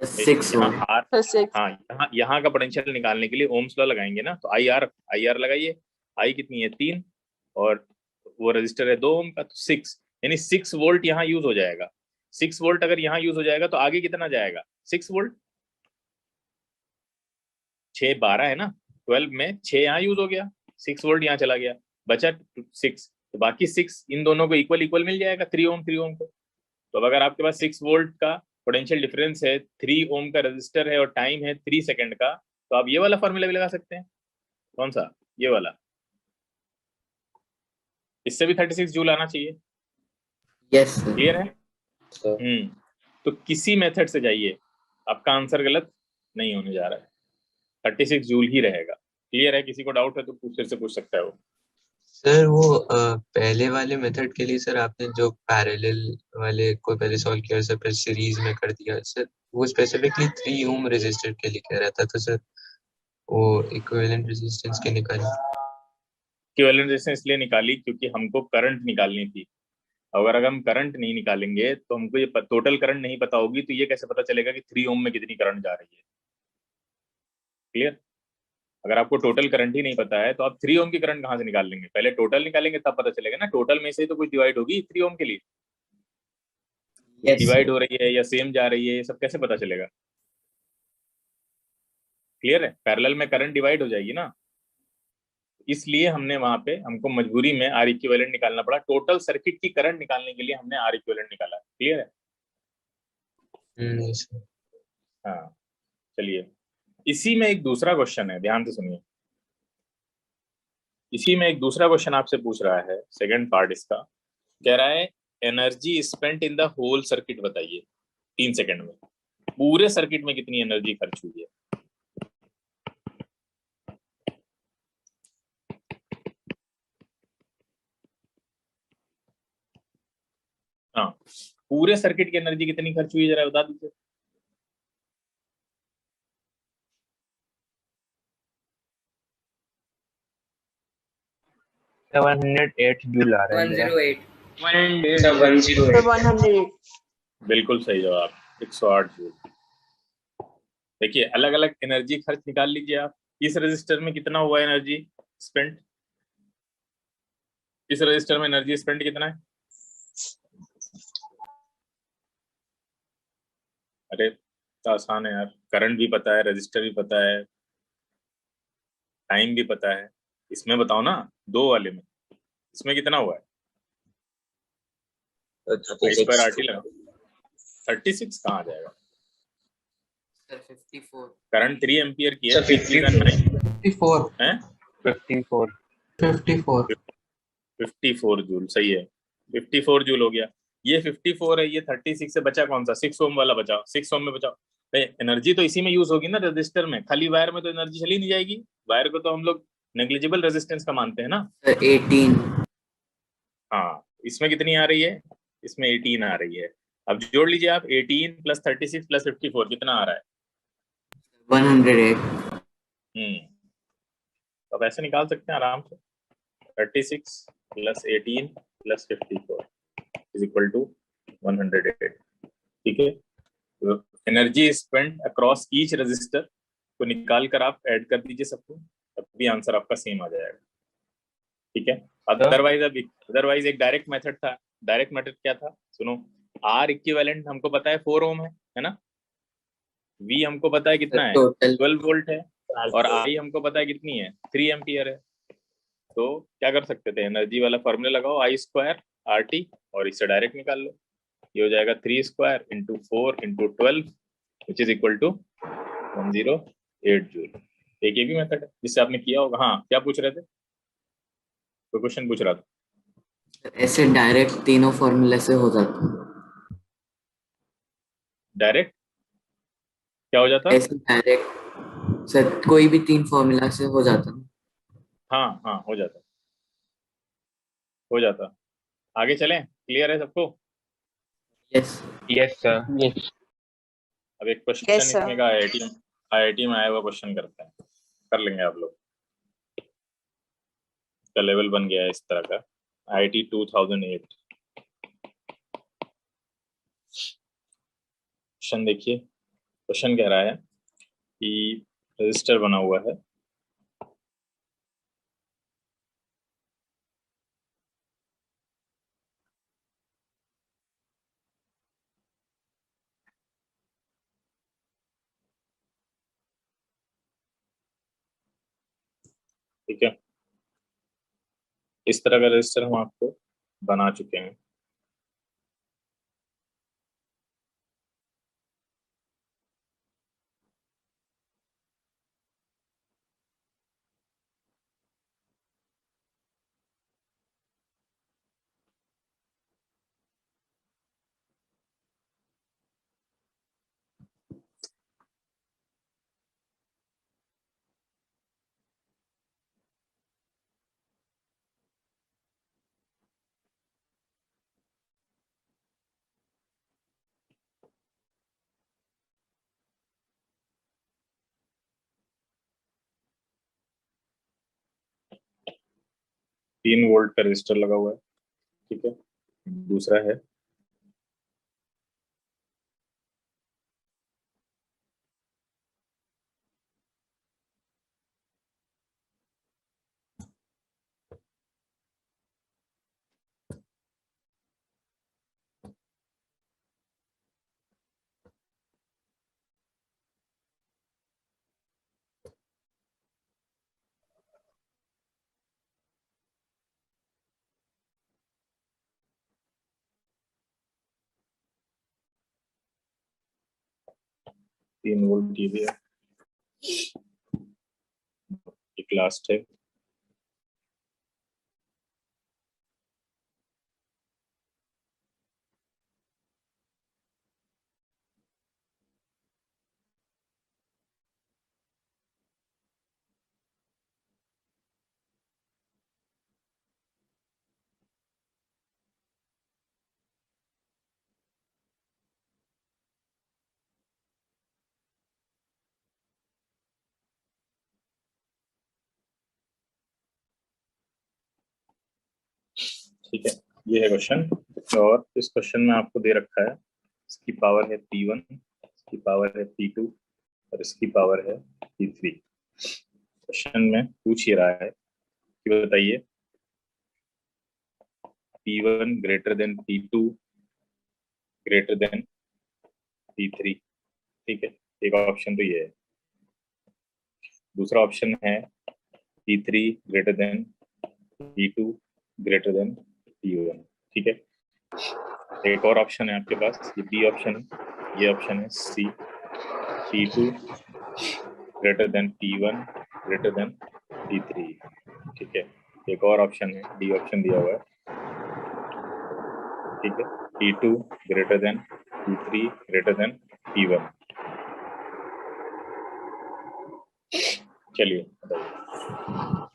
6 यहाँ ohm. R, six, हाँ यहाँ का पोटेंशियल निकालने के लिए ओम्स लॉ लगाएंगे ना, तो IR लगाइए। I कितनी है? 3, और वो रजिस्टर है 2 ओम का, तो 6, यानी 6 वोल्ट यहाँ यूज हो जाएगा। 6 वोल्ट अगर यहाँ यूज हो जाएगा तो आगे कितना जाएगा? 6 वोल्ट, 6 12 है ना, 12 में 6 यहाँ यूज हो गया, 6 वोल्ट यहाँ चला गया, बचा 6, तो बाकी 6 इन दोनों को इक्वल मिल जाएगा 3 ओम को। तो अब अगर आपके पास 6 वोल्ट का पोटेंशियल डिफरेंस है, 3 ओम का रजिस्टर है और टाइम है 3 सेकंड का, तो आप ये वाला फॉर्मूला भी लगा सकते हैं। कौन सा? ये वाला। इससे भी 36 जूल आना चाहिए। Yes, sir. क्लियर है? तो किसी मेथड से जाइए, आपका आंसर गलत नहीं होने जा रहा है, 36 जूल ही रहेगा। क्लियर है? किसी को डाउट है तो फिर से पूछ सकता है वो। सर वो पहले वाले मेथड के लिए सर आपने जो पैरेलल वाले को पहले सॉल्व किया सर, फिर सीरीज में कर दिया सर, वो स्पेसिफिकली 3 ओम रेजिस्टर के लिए कह रहा था, तो सर वो इक्विवेलेंट रेजिस्टेंस के निकाली। इक्विवेलेंट रेजिस्टेंस इसलिए निकाली क्योंकि हमको करंट निकालनी थी। अगर हम करंट नहीं निकालेंगे तो हमको ये टोटल करंट नहीं पता होगी, तो ये कैसे पता चलेगा कि 3 ओम में कितनी करंट जा रही है? क्लियर? अगर आपको टोटल करंट ही नहीं पता है तो आप 3 ओम की करंट कहाँ से निकाल लेंगे? पहले टोटल निकालेंगे तब पता चलेगा ना, टोटल में से ही तो कुछ डिवाइड होगी 3 ओम के लिए। Yes, divide sir. हो रही है या सेम जा रही है, ये सब कैसे पता चलेगा? क्लियर है? पैरेलल में करंट डिवाइड हो जाएगी ना, इसलिए हमने वहां पे हमको मजबूरी में आर इक्विवेलेंट निकालना पड़ा। टोटल सर्किट की करंट निकालने के लिए हमने आर इक्विवेलेंट निकाला। क्लियर है? yes, sir. हाँ, चलिए इसी में एक दूसरा क्वेश्चन है, ध्यान से सुनिए। इसी में एक दूसरा क्वेश्चन आपसे पूछ रहा है, सेकंड पार्ट इसका कह रहा है energy spent in the whole circuit बताइए 3 सेकंड में। पूरे सर्किट में कितनी एनर्जी खर्च हुई है? हाँ, पूरे सर्किट की एनर्जी कितनी खर्च हुई है जरा बता दीजिए। तो 108 जूल आ रहा है मेरा। 108. 100, बिल्कुल सही जवाब, 108 जूल। देखिए अलग अलग एनर्जी खर्च निकाल लीजिए आप। इस रजिस्टर में कितना हुआ एनर्जी स्पेंड? इस रजिस्टर में एनर्जी स्पेंड कितना है? अरे तो आसान है यार, करंट भी पता है, रजिस्टर भी पता है, टाइम भी पता है। इसमें बताओ ना, 2 वाले में इसमें कितना हुआ है? I² RT लगा। 36 कहाँ आ जाएगा? Sir, 54. करंट 3 एम्पियर की है, 54 हैं? 54 54 54 जूल, सही है, 54 जूल हो गया। ये 54 है, ये 36 से बचा कौन सा? 6 ओम वाला बचा। 6 ओम में बचाओ, एनर्जी तो इसी में यूज होगी ना रजिस्टर में, खाली वायर में तो एनर्जी चली नहीं जाएगी। वायर को तो हम लोग नेग्लिजिबल रेजिस्टेंस का मानते हैं ना। Sir, 18. हाँ, इसमें कितनी आ रही है? इसमें 18 आ रही है। अब जोड़ लीजिए आप, 18 + 36 + 54 कितना आ रहा है? 108. तो आप ऐसे निकाल सकते हैं आराम से, 36 + 18 + 54 = 108। ठीक है, तो energy spent across each resistor को निकाल कर आप ऐड कर दीजिए सबको, तभी आंसर आपका सेम आ जाएगा। ठीक है, अदरवाइज एक डायरेक्ट मेथड था। डायरेक्ट मेथड क्या था सुनो, आर इक्विवेलेंट हमको पता है 4 ओम है ना, वी हमको पता है कितना है, Total. 12 वोल्ट है, और आई हमको पता है कितनी है, 3 एम्पियर है। तो क्या कर सकते थे, एनर्जी वाला फॉर्मूला लगाओ, I² RT, और इससे डायरेक्ट निकाल लो। ये हो जाएगा 3² × 4 × 12 which is equal to 108 joule. एक ये भी मेथड है जिससे आपने किया होगा। हाँ, क्या पूछ रहे थे? कोई क्वेश्चन पूछ रहा था? ऐसे डायरेक्ट तीनों फॉर्मूले से हो जाता है। डायरेक्ट क्या हो जाता? ऐसे डायरेक्ट सर कोई भी 3 फॉर्मूला से हो जाता ना? हाँ हाँ, हो जाता, हो जाता। आगे चलें, क्लियर है सबको? यस। Yes, sir. अब एक क्वेश्चन Yes, sir. इसमें का आईआईटी में आया हुआ क्वेश्चन करते हैं, कर लेंगे आप लोग। का लेवल बन गया है इस तरह का, आईआईटी 2008। क्वेश्चन देखिए, क्वेश्चन कह रहा है कि रजिस्टर बना हुआ है, ठीक है। इस तरह का रजिस्टर हम आपको बना चुके हैं। तीन वोल्ट का रजिस्टर लगा हुआ है, ठीक है। दूसरा है 3 वोल्ट, ये भी है। एक लास्ट है, ठीक है। ये है क्वेश्चन, और इस क्वेश्चन में आपको दे रखा है, इसकी पावर है P1, इसकी पावर है P2 और इसकी पावर है P3। क्वेश्चन में पूछ ही रहा है कि बताइए P1 greater than P2 greater than P3, ठीक है। एक ऑप्शन तो ये है। दूसरा ऑप्शन है P3 greater than P2 greater than P1, ठीक है। एक और ऑप्शन है आपके पास, ये बी ऑप्शन है, ये ऑप्शन है सी, P2 greater than P1 greater than P3, ठीक है। एक और ऑप्शन है, डी ऑप्शन दिया हुआ है, ठीक है। P2 greater than P3 greater than P1। चलिए बताइए।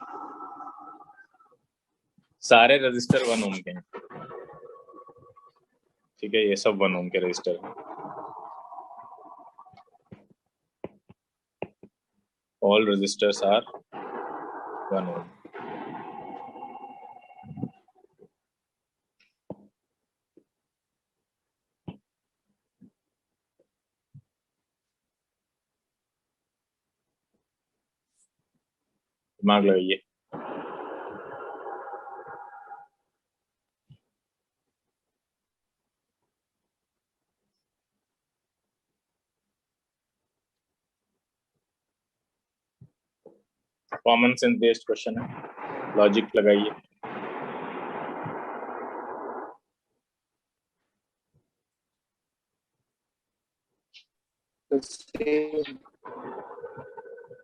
सारे रजिस्टर 1 ओम के हैं, ठीक है। ये सब 1 ओम के रजिस्टर हैं। All resistors are 1 ohm. दिमाग लगाइए। कॉमन सेंस बेस्ड क्वेश्चन है, लॉजिक लगाइए।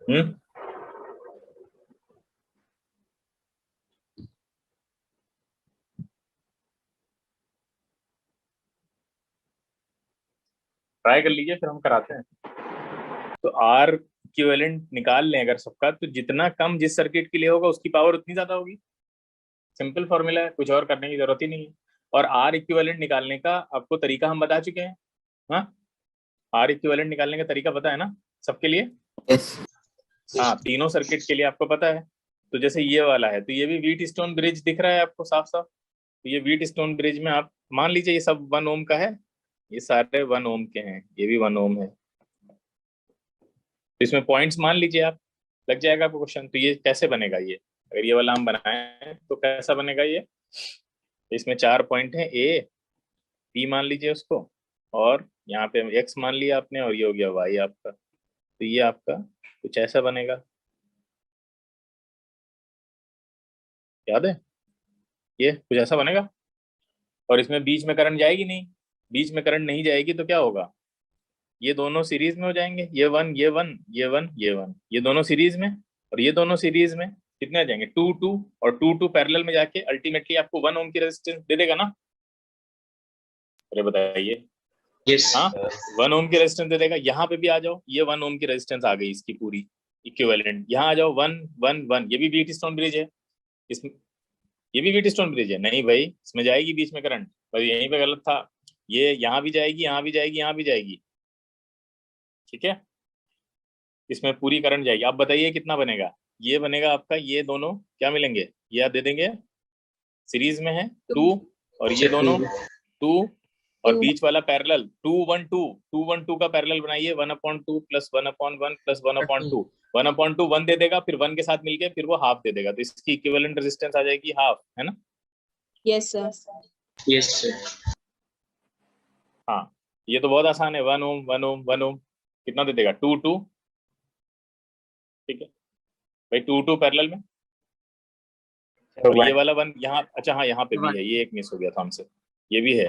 हम्म, ट्राई कर लीजिए, फिर हम कराते हैं। तो आर इक्विवेलेंट निकाल लें अगर सबका, तो जितना कम जिस सर्किट के लिए होगा उसकी पावर उतनी ज्यादा होगी। सिंपल फॉर्मूला है, कुछ और करने की जरूरत ही नहीं है। और आर इक्विवेलेंट निकालने का आपको तरीका हम बता चुके हैं। हाँ, आर इक्विवेलेंट निकालने का तरीका पता है ना सबके लिए? यस हाँ, तीनों सर्किट के लिए आपको पता है। तो जैसे ये वाला है, तो ये भी व्हीट स्टोन ब्रिज दिख रहा है आपको साफ साफ। तो ये व्हीट स्टोन ब्रिज में आप मान लीजिए ये सब 1 ओम का है, ये सारे 1 ओम के हैं, ये भी 1 ओम है। तो इसमें पॉइंट्स मान लीजिए आप, लग जाएगा आपको क्वेश्चन। तो ये कैसे बनेगा? ये अगर ये वाला हम बनाएं तो कैसा बनेगा ये? इसमें 4 पॉइंट हैं, ए पी मान लीजिए उसको, और यहाँ पे एक्स मान लिया आपने, और ये हो गया वाई आपका। तो ये आपका कुछ ऐसा बनेगा, याद है? ये कुछ ऐसा बनेगा। और इसमें बीच में करंट जाएगी नहीं, बीच में करंट नहीं जाएगी तो क्या होगा? ये दोनों सीरीज में हो जाएंगे, ये 1 ये 1 ये 1 ये 1, ये दोनों सीरीज में, और ये दोनों सीरीज में कितने आ जाएंगे? 2 2, और 2 2 पैरेलल में जाके अल्टीमेटली आपको 1 ओम की रेजिस्टेंस दे देगा ना? अरे बताइए। यस हाँ, 1 ओम की रेजिस्टेंस दे देगा। यहाँ पे भी आ जाओ, ये 1 ओम की रेजिस्टेंस आ गई इसकी पूरी इक्विवेलेंट। यहाँ आ जाओ 1 1 1, ये भी व्हीट स्टोन ब्रिज है, इसमें ये भी व्हीट स्टोन ब्रिज है। नहीं भाई, इसमें जाएगी बीच में करंट, भाई यहीं पे गलत था। ये यहाँ भी जाएगी, यहाँ भी जाएगी, यहाँ भी जाएगी, ठीक है? इसमें पूरी करंट जाएगी। आप बताइए कितना बनेगा? ये बनेगा आपका, ये दोनों क्या मिलेंगे? ये आप दे देंगे, सीरीज में है 2, और ये दोनों 2, और बीच वाला पैरेलल 2 1 2, 2 1 2 का पैरेलल बनाइए, 1/2 प्लस 1/1 प्लस 1/2, 1/2 1 दे देगा, फिर 1 के साथ मिलके फिर वो हाफ दे देगा। तो इसकी इक्विवेलेंट रेजिस्टेंस आ जाएगी हाफ, है ना? Yes, sir. यस सर हाँ, ये तो बहुत आसान है। 1 ओम 1 ओम 1 ओम कितना दे देगा? 2 2, ठीक है भाई, 2 2 पैरेलल में। और ये वाला 1 यहाँ, अच्छा हाँ यहाँ पे भी है, ये एक मिस हो गया था हमसे, ये भी है।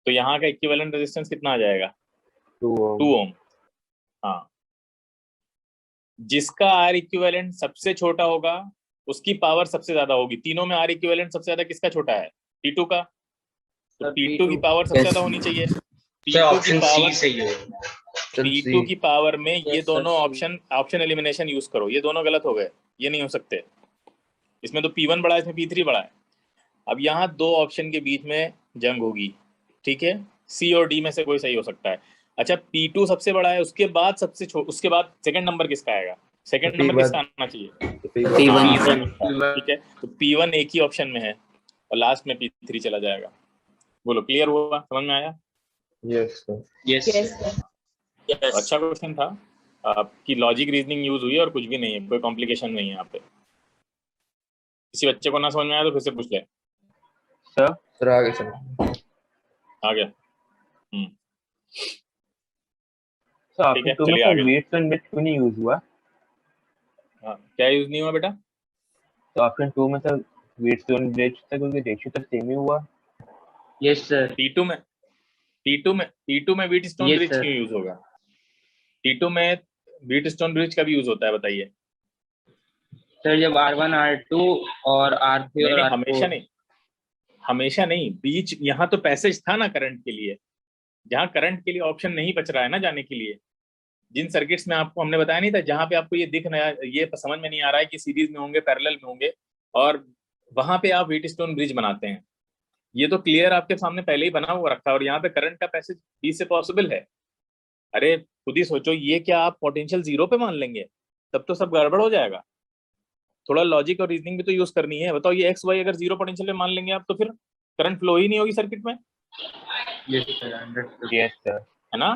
तो यहाँ का इक्विवेलेंट रेजिस्टेंस कितना आ जाएगा? 2 ओम। हाँ, जिसका आर इक्विवेलेंट सबसे छोटा होगा उसकी पावर सबसे ज्यादा होगी। तीनों में आर इक्विवेलेंट सबसे ज्यादा किसका छोटा है? T2 का। तो T2 की पावर सबसे ज्यादा होनी चाहिए। T2 की पावर सही है। T2 की पावर में ये दोनों ऑप्शन एलिमिनेशन यूज करो, ये दोनों गलत हो गए, ये नहीं हो सकते। इसमें तो P1 बड़ा है, इसमें P3 बड़ा है। अब यहाँ 2 ऑप्शन के बीच में जंग होगी, ठीक है? C और D में से कोई सही हो सकता है। अच्छा, P2 सबसे बड़ा है, उसके बाद उसके बाद सेकंड नंबर किसका आएगा? सेकंड नंबर किसका आना चाहिए? P1 ठीक है, तो P1 एक ही ऑप्शन में है, और लास्ट में P3 चला जाएगा। बोलो, क्लियर हुआ? समझ में आया? Yes Yes, sir. अच्छा क्वेश्चन था, आपकी लॉजिक रीजनिंग यूज हुई है और कुछ भी नहीं है, कोई कॉम्प्लिकेशन नहीं है यहाँ पे। किसी बच्चे को ना समझ में आया तो फिर से पूछ ले। सर आगे चलो। आ गया? सर ठीक है, ऑप्शन 2 चलिए में आगे। वेट्स एंड बिट्स क्यों नहीं यूज हुआ? हाँ, क्या यूज नहीं हुआ बेटा? तो ऑप्शन 2 में सर वेट्स एंड बिट्स तक क्योंकि रेशियो तो सेम ही हुआ। यस सर T2 में wheat stone Yes, bridge sir. क्यों यूज होगा? T2 में व्हीट स्टोन ब्रिज का भी यूज होता है, बताइए। सर जब R1 R2 और R3 नहीं, और नहीं, R4 हमेशा नहीं, बीच यहाँ तो पैसेज था ना करंट के लिए, जहाँ करंट के लिए ऑप्शन नहीं बच रहा है ना जाने के लिए। जिन सर्किट्स में आपको हमने बताया नहीं था, जहाँ पे आपको ये दिख रहा है, ये समझ में नहीं आ रहा है कि सीरीज में होंगे पैरेलल में होंगे, और वहां पे आप व्हीट स्टोन ब्रिज बनाते हैं। ये तो क्लियर आपके सामने पहले ही बना हुआ रखा है, और यहाँ पे करंट का पैसेज बीच से पॉसिबल है। अरे खुद ही सोचो, ये क्या आप पोटेंशियल 0 पे मान लेंगे? तब तो सब गड़बड़ हो जाएगा। थोड़ा लॉजिक और रीजनिंग भी तो यूज करनी है। बताओ, ये एक्स वाई अगर 0 पोटेंशियल पे मान लेंगे आप, तो फिर करंट फ्लो ही नहीं होगी सर्किट में, यस सर यस सर है ना?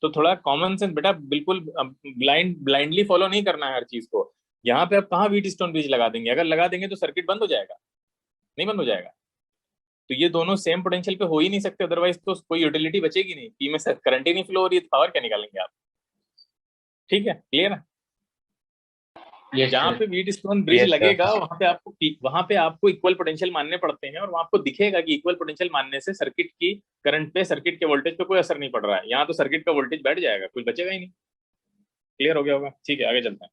तो थोड़ा कॉमन सेंस बेटा, बिल्कुल ब्लाइंडली फॉलो नहीं करना है हर चीज को। यहाँ पे आप कहाँ व्हीट स्टोन ब्रिज लगा देंगे? अगर लगा देंगे तो सर्किट बंद हो जाएगा, नहीं बंद हो जाएगा। तो ये दोनों सेम पोटेंशियल पे हो ही नहीं सकते, अदरवाइज तो कोई यूटिलिटी बचेगी नहीं। पी में करंट ही नहीं फ्लो हो रही है, पावर क्या निकालेंगे आप? ठीक है, क्लियर है? जहाँ पे wheat stone bridge Yes, sir. लगेगा वहां पे आपको इक्वल पोटेंशियल मानने पड़ते हैं, और वहां आपको दिखेगा कि इक्वल पोटेंशियल मानने से सर्किट की करंट पे, सर्किट के वोल्टेज पे कोई असर नहीं पड़ रहा है। यहाँ तो सर्किट का वोल्टेज बैठ जाएगा, कुछ बचेगा ही नहीं। क्लियर हो गया होगा? ठीक है, आगे चलते हैं।